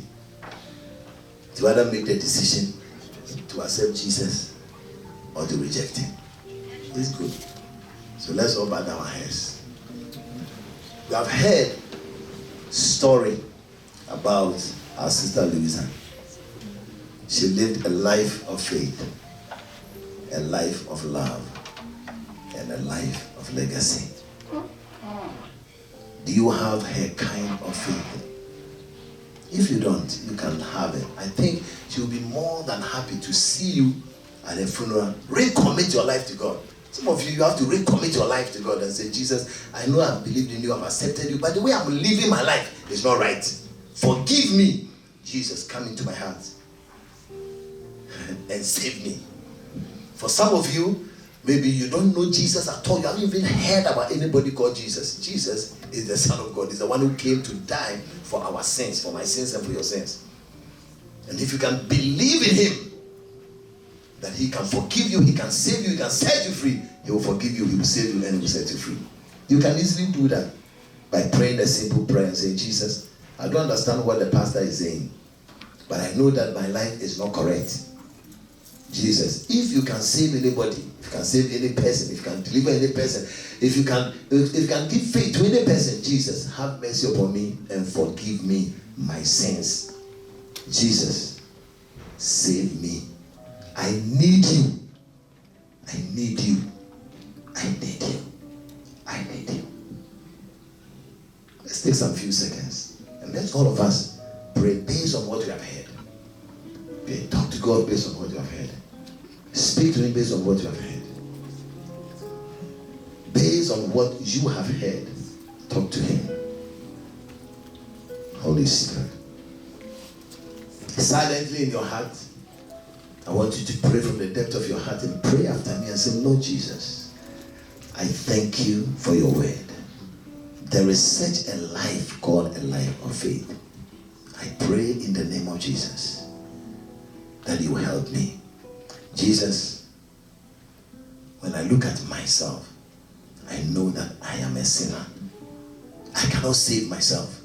to either make the decision to accept Jesus or to reject him. It's good. So let's all bow down our heads. We have heard story about our sister Louisa. She lived a life of faith, a life of love, and a life of legacy. Do you have her kind of faith? If you don't, you can have it. I think she'll be more than happy to see you at a funeral, recommit your life to God. Some of you have to recommit your life to God and say, Jesus, I know I've believed in you, I've accepted you, but the way I'm living my life is not right. Forgive me. Jesus, come into my heart and save me. For some of you, maybe you don't know Jesus at all. You haven't even heard about anybody called Jesus. Jesus is the Son of God. He's the one who came to die for our sins, for my sins and for your sins. And if you can believe in him, that he can forgive you, he can save you, he can set you free, he will forgive you, he will save you, and he will set you free. You can easily do that by praying a simple prayer and saying, Jesus, I don't understand what the pastor is saying, but I know that my life is not correct. Jesus, if you can save anybody, if you can save any person, if you can deliver any person, if you can give faith to any person, Jesus, have mercy upon me and forgive me my sins. Jesus, save me. I need you. I need you. I need you. I need you. Let's take some few seconds and let's all of us pray based on what we have heard. Okay, talk to God based on what you have heard. Speak to him based on what you have heard. Based on what you have heard, talk to him. Holy Spirit. Silently in your heart, I want you to pray from the depth of your heart and pray after me and say, Lord Jesus, I thank you for your word. There is such a life called a life of faith. I pray in the name of Jesus that you help me. Jesus, when I look at myself, I know that I am a sinner. I cannot save myself.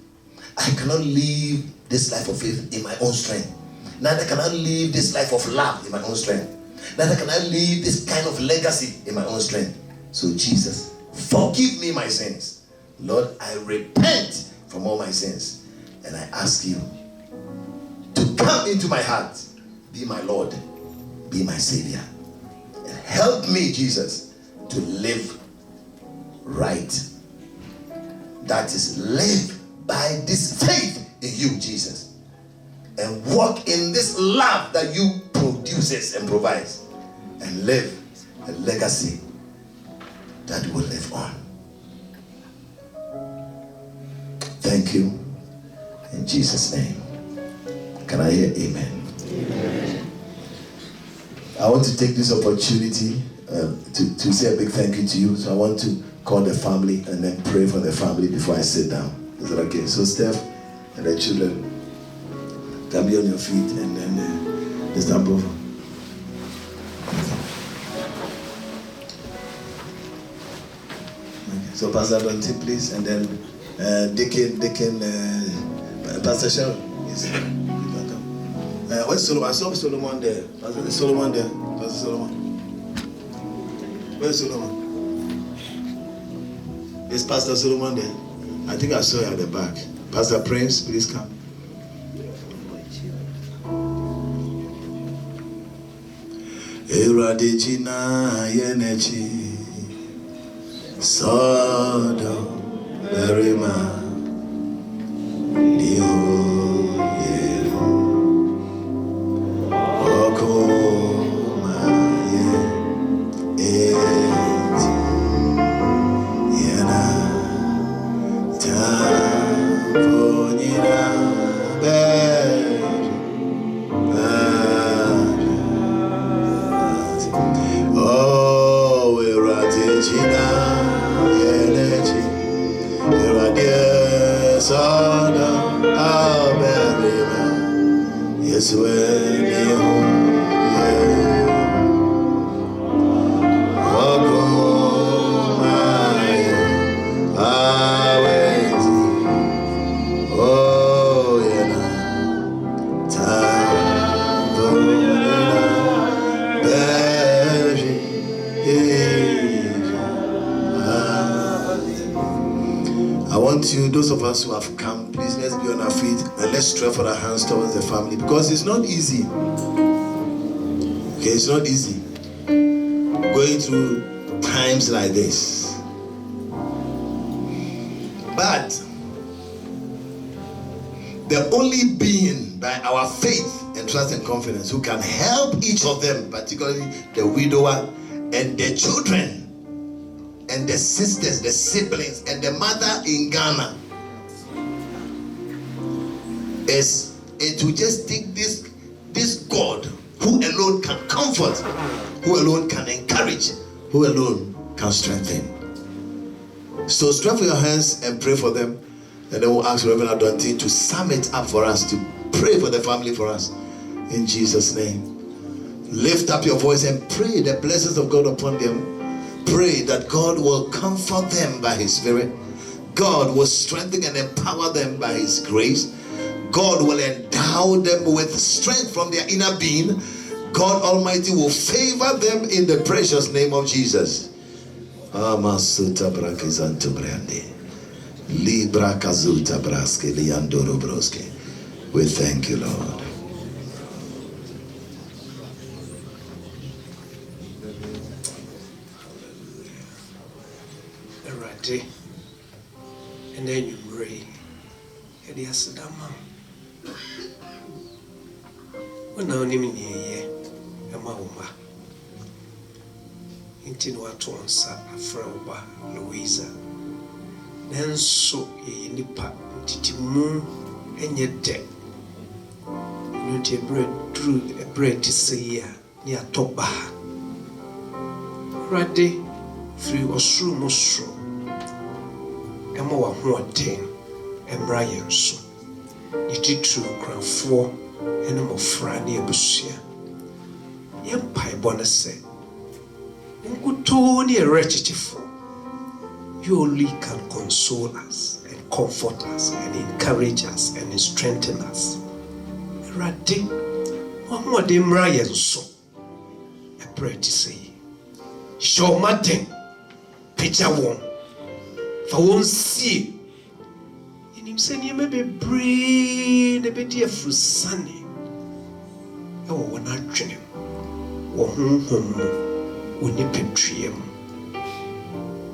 I cannot live this life of faith in my own strength. Neither can I live this life of love in my own strength. Neither can I live this kind of legacy in my own strength. So Jesus, forgive me my sins. Lord, I repent from all my sins. And I ask you to come into my heart. Be my Lord. Be my Savior. And help me, Jesus, to live right. That is, live by this faith in you, Jesus. And walk in this love that you produces and provides. And live a legacy that will live on. Thank you. In Jesus' name. Can I hear amen? Amen. I want to take this opportunity to say a big thank you to you. So I want to call the family and then pray for the family before I sit down. Is that okay? So Steph and the children, can be on your feet, and then Mr. Above. Okay. So Pastor Dante, please, and then Deacon, Pastor Sharon, yes. Where's Solomon? I saw Solomon there. Pastor Solomon there. Pastor Solomon. Where's Solomon? Is Pastor Solomon there? I think I saw you at the back. Pastor Prince, please come. Eradijina yenechi Sodo Berima Niho Yero Okoma Ye Eti Yena Tafonina Beri Oh, we're at China, energy. We're at the Sada, America. Yes, we're new. Oh, yeah. Time for I want you, those of us who have come, please let's be on our feet and let's stretch our hands towards the family, because it's not easy. Okay, it's not easy going through times like this. But the only being by our faith and trust and confidence, who can help each of them, particularly the widower and the children and the sisters, the siblings, and the mother in Ghana. It will just take this God who alone can comfort, who alone can encourage, who alone can strengthen. So stretch your hands and pray for them, and then we'll ask Reverend Adonti to sum it up for us, to pray for the family for us, in Jesus' name. Lift up your voice and pray the blessings of God upon them. Pray that God will comfort them by His Spirit. God will strengthen and empower them by His grace. God will endow them with strength from their inner being. God Almighty will favor them in the precious name of Jesus. We thank you, Lord. And then you pray. And he has done. When now naming ye, a mauma. Intino at once a Frauba, Louisa. Then so ye nipa, Titimu, and yet dead. You take bread through a bread to say near Toba. Ready, free or shrew mushroom. Emma who ten, and Brian so. It is true, crown 4. And I'm afraid near Busia. Young Pie Bonner said, Uncle Tony, a wretched fool. You only can console us and comfort us and encourage us and strengthen us. Raddy, one more day, Ryan so. I pray to say, show my thing, picture one, for one see. In him saying, you may be brave, a bit of sunny. Oh, when I train him, or whom we need to treat him.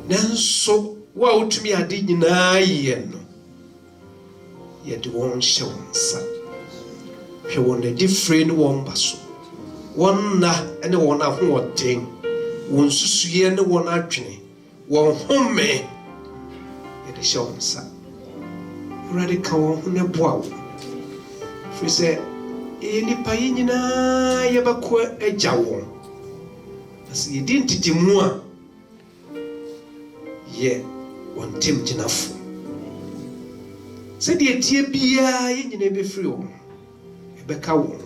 Then so, well, to me, I didn't know yet one show, son. She won a different one, basso. One and one of one thing, one sushi and one archery, one home me, yet a show, son. Radical on a bow. She said, any paina yabakwa a jawon. As you didn't it more. Ye, one Tim Jinafu. Said ye tear beer in a be free. Rebecca won't.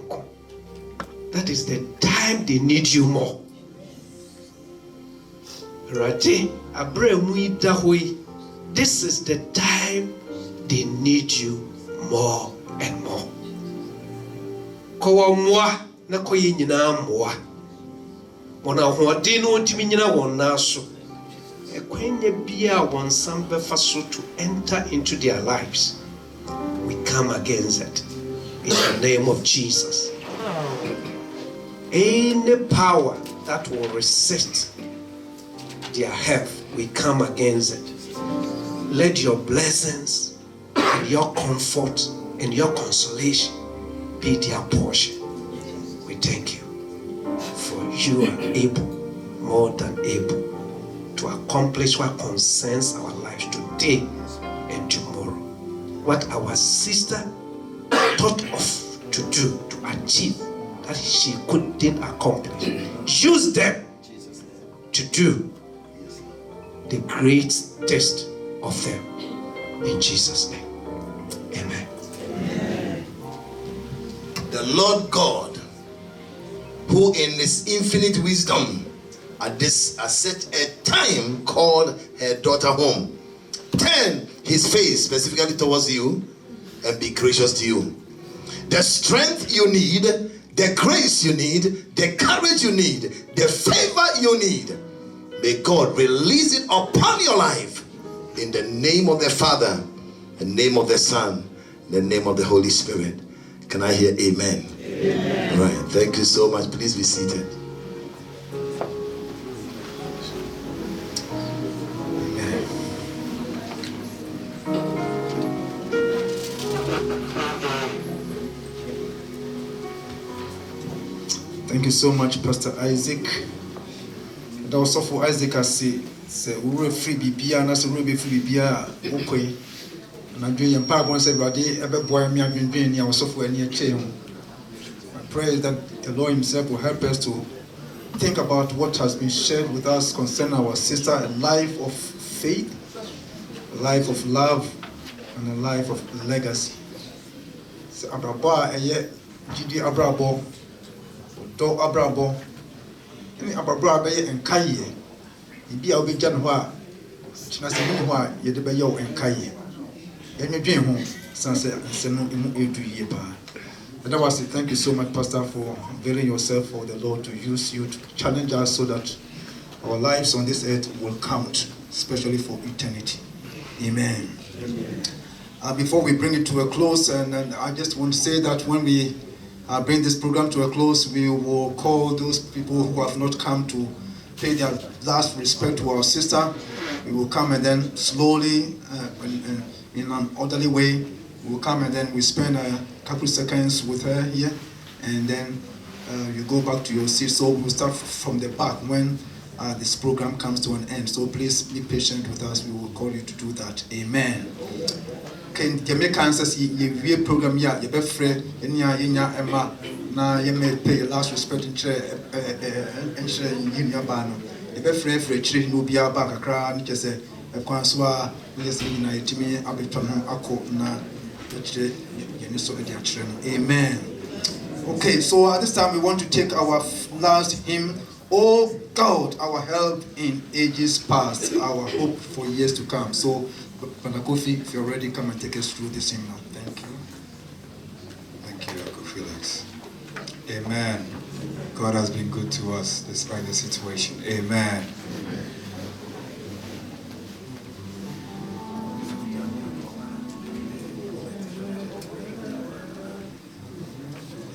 That is the time they need you more. Rati, Abraham Dahui. This is the time they need you more and more. Kowa mwa na koye nyina mwa. Mona hoade no ntimi nyina won naso. Ekwenye bia won sambe faso to enter into their lives. We come against it in the name of Jesus. Any power that will resist their help, we come against it. Let your blessings and your comfort and your consolation be their portion. We thank you, for you are able, more than able, to accomplish what concerns our lives today and tomorrow. What our sister thought of to do, to achieve, that she couldn't accomplish. Use them to do the great test of them. In Jesus' name. Amen. The Lord God, who in His infinite wisdom at such a time called her daughter home, turn His face specifically towards you and be gracious to you. The strength you need, the grace you need, the courage you need, the favor you need, may God release it upon your life in the name of the Father, the name of the Son, the name of the Holy Spirit. Can I hear amen? Amen. All right, thank you so much. Please be seated. Thank you so much, Pastor Isaac. And also for Isaac, I say we were free BBA, and I said we were free BBA. Okay. And I'm doing a part once every day. Every boy, me, I've been doing. I was for any change. My prayer is that the Lord Himself will help us to think about what has been shared with us concerning our sister, a life of faith, a life of love, and a life of legacy. So Abrabo, Gidi Abrabo, Do Abrabo, any Abrabo and Kaye. Ibi a obeja no a china se no a ye de be ye o enkaye enye dwen ho sanse se no emu edu ye pa. And I was say thank you so much, Pastor, for availing yourself for the Lord to use you to challenge us so that our lives on this earth will count, especially for eternity. Amen. Before we bring it to a close, and I just want to say that when we bring this program to a close, we will call those people who have not come to pay their last respect to our sister. We will come and then slowly, in an orderly way, we will come and then we spend a couple seconds with her here, and then you go back to your seat. So we'll start from the back when this program comes to an end. So please be patient with us. We will call you to do that. Amen. Okay, Jamaica says ye program ya ye be free enya ema na ye may pay last respect in chair and share in your ban. Ye be free chiri no bia ba kakra ni kese e kwan so a yes na yetimi abeton ako na chiri ye ni so dia chiri no. Amen. Okay, so at this time we want to take our last hymn. Oh God, our help in ages past, our hope for years to come. So, Brother Kofi, if you're ready, come and take us through this hymn now. Thank you. Thank you, Uncle Felix. Amen. God has been good to us despite the situation. Amen.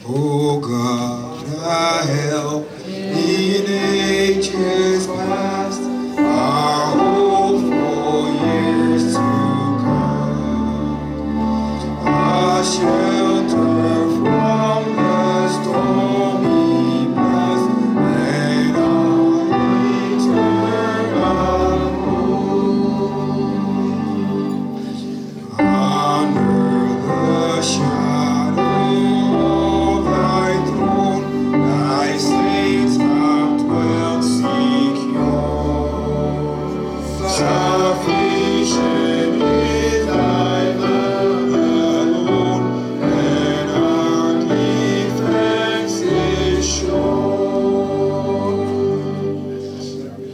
Oh God, our help in ages past, our hope for years to come, our shelter from the stormy blast, and our eternal hope. Under the shadow of thy throne, thy saints have dwelt secure. Sufficient is thy love alone, and our defense is sure.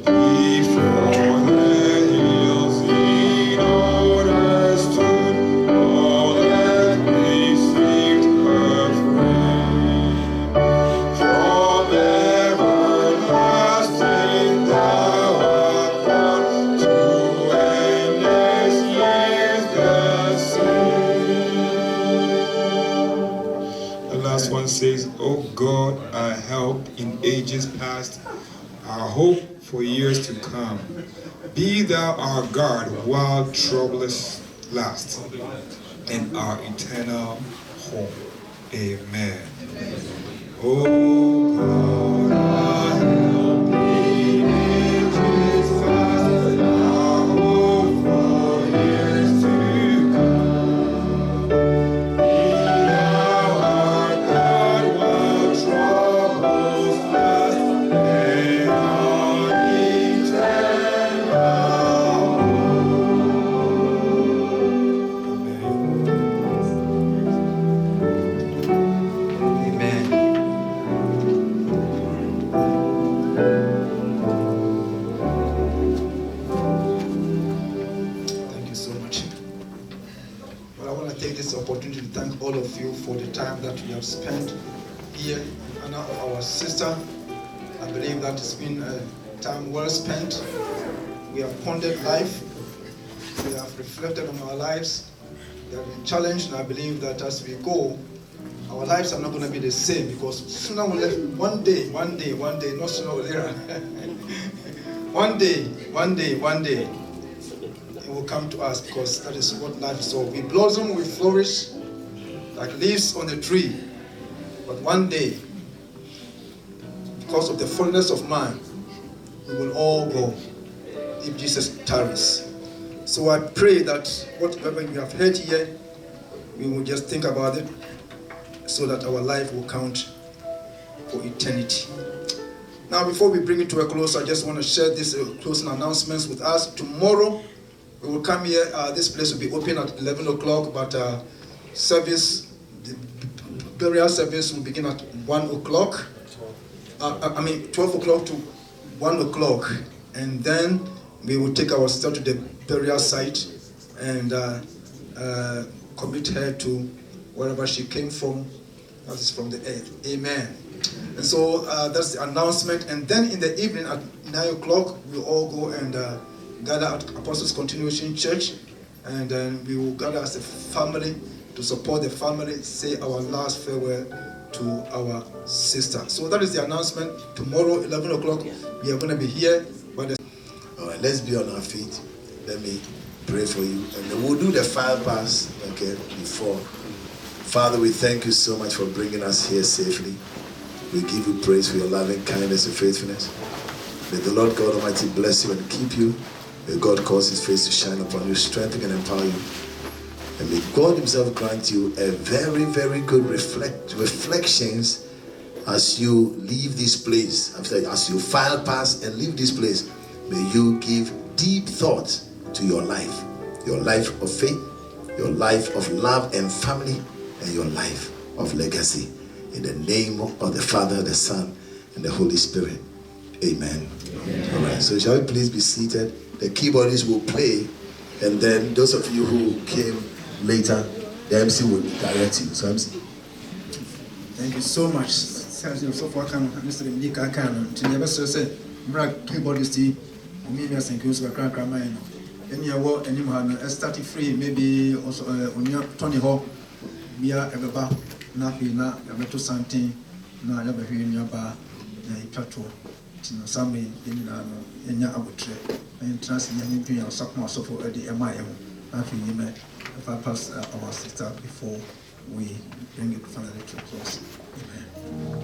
Before the hills in order stood, all earth received her frame. From everlasting thou art gone, to endless years the same. The last one says, O God, our help in ages past, our hope for years to come. Be thou our guard while troubles last, and our eternal home. Amen. Oh God, our help in ages past, our hope for years to come. Be thou our God while troubles last, and our eternal Amen. Thank you so much. Well, I want to take this opportunity to thank all of you for the time that you have spent here in honor of our sister. I believe that it's been a time well spent. We have pondered life. We have reflected on our lives. We have been challenged, and I believe that as we go, our lives are not going to be the same, because sooner or later, one day, not sooner or later, one day, it will come to us, because that is what life is all. We blossom, we flourish like leaves on a tree, but one day because of the fullness of man, we will all go if Jesus tarries. So I pray that whatever you have heard here, we will just think about it so that our life will count for eternity. Now, before we bring it to a close, I just want to share this closing announcements with us. Tomorrow, we will come here. This place will be open at 11 o'clock, but the burial service will begin at 1 o'clock. 12 o'clock to 1 o'clock. And then we will take our sister to the burial site and commit her to wherever she came from, that is from the earth. Amen. And so that's the announcement. And then in the evening at 9 o'clock, we'll all go and gather at Apostles Continuation Church. And then we will gather as a family to support the family, say our last farewell to our sister. So that is the announcement. Tomorrow, 11 o'clock, we are going to be here. All right, let's be on our feet. Let me pray for you. And then we'll do the file pass, okay, before. Father, we thank you so much for bringing us here safely. We give you praise for your loving kindness and faithfulness. May the Lord God Almighty bless you and keep you. May God cause his face to shine upon you, strengthen and empower you. And may God himself grant you a very, very good reflections as you leave this place. As you file pass and leave this place, may you give deep thought to your life of faith, your life of love and family, and your life of legacy. In the name of the Father, the Son, and the Holy Spirit. Amen. Amen. All right, so shall we please be seated? The keyboardists will play, and then those of you who came later, the MC will direct you. So MC. Thank you so much. So far, Mr. Mika Cannon. To never say, keyboardist, Mimias and Kus were crack mine. Any award, any man, starting free, maybe also on your Tony Hawk, Mia Ever, Napi, na Yabeto Santi, na Yabe in your bar, Pato, Sami, in your abutre, and transmitting to your sophomore so for the MIM. Nothing you may if I pass our sister before we bring it finally to a close. Amen.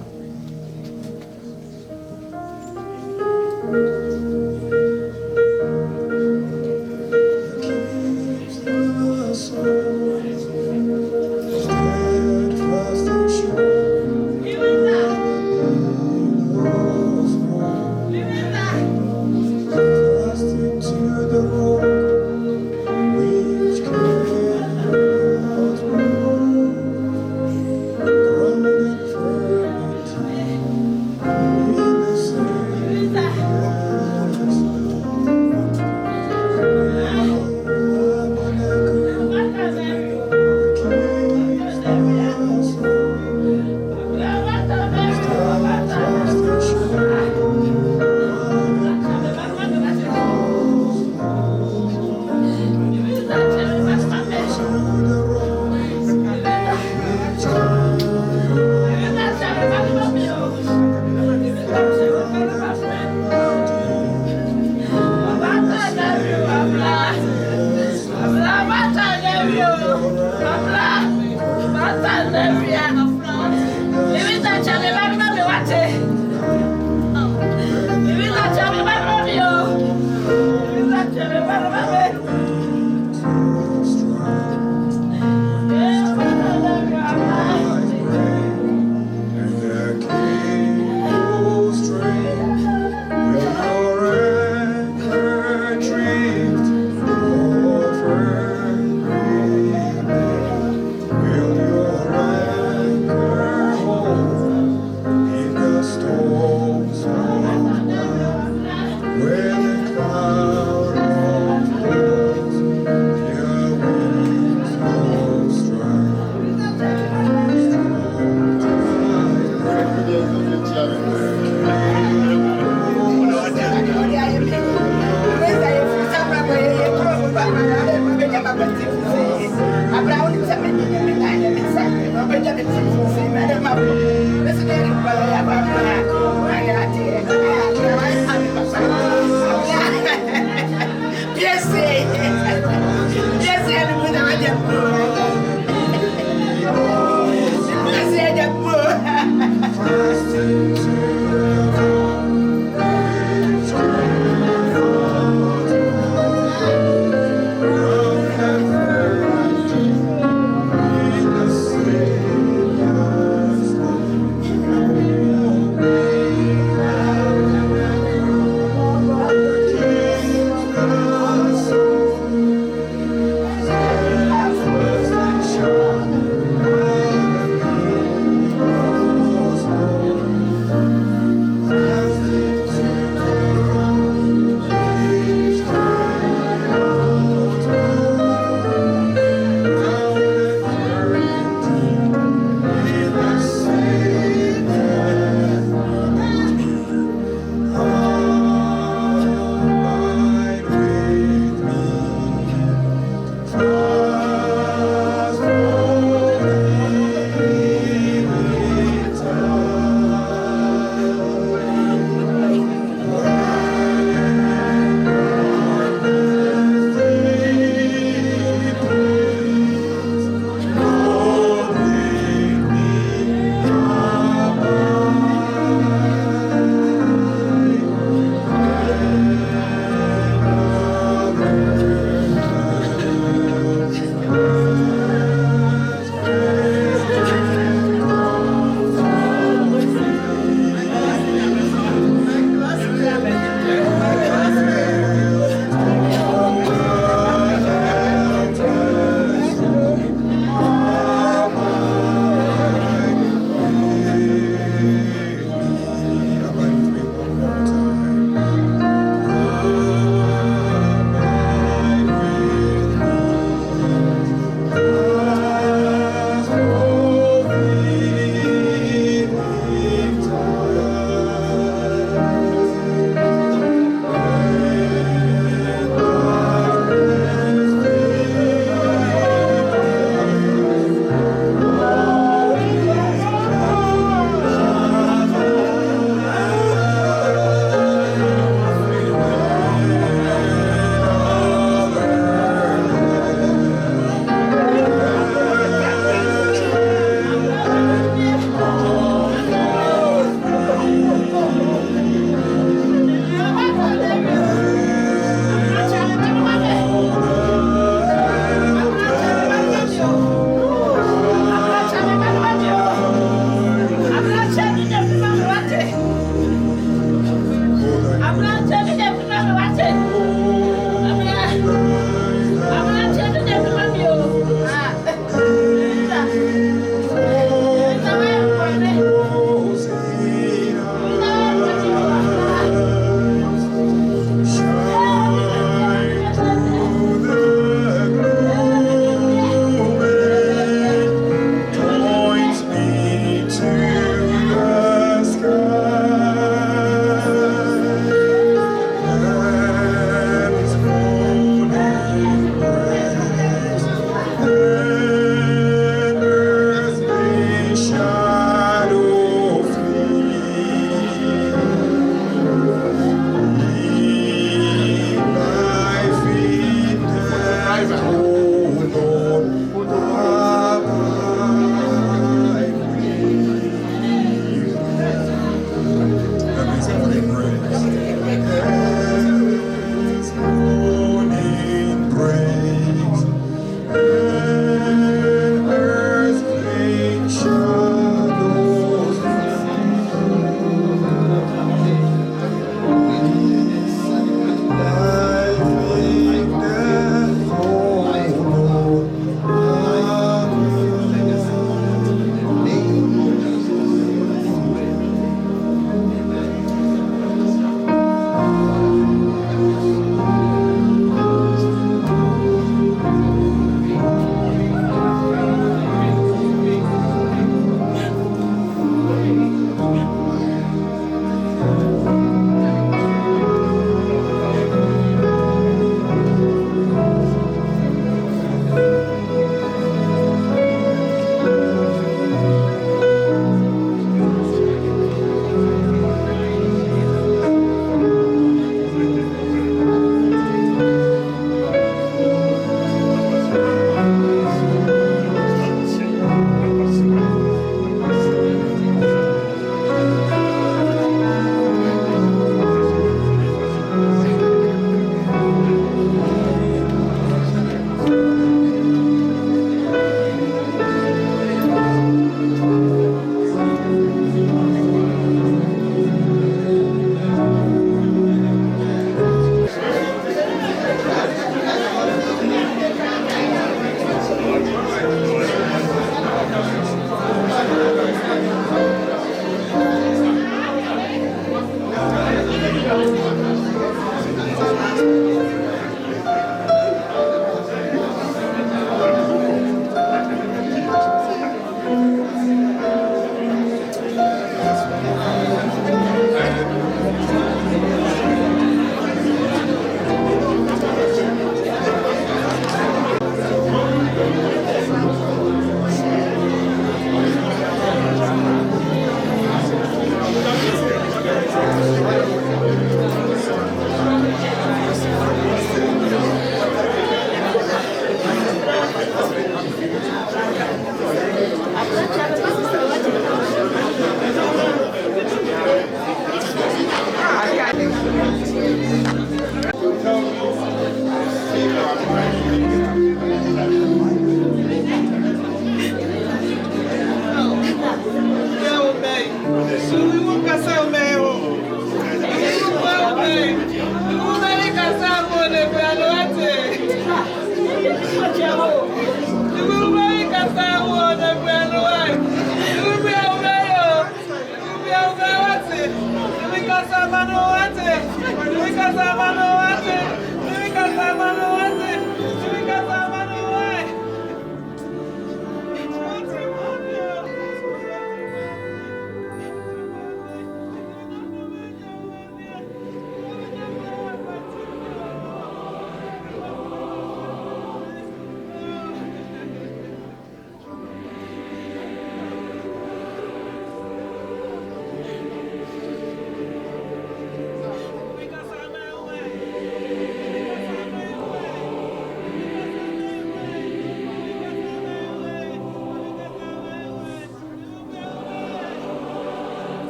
Kasabano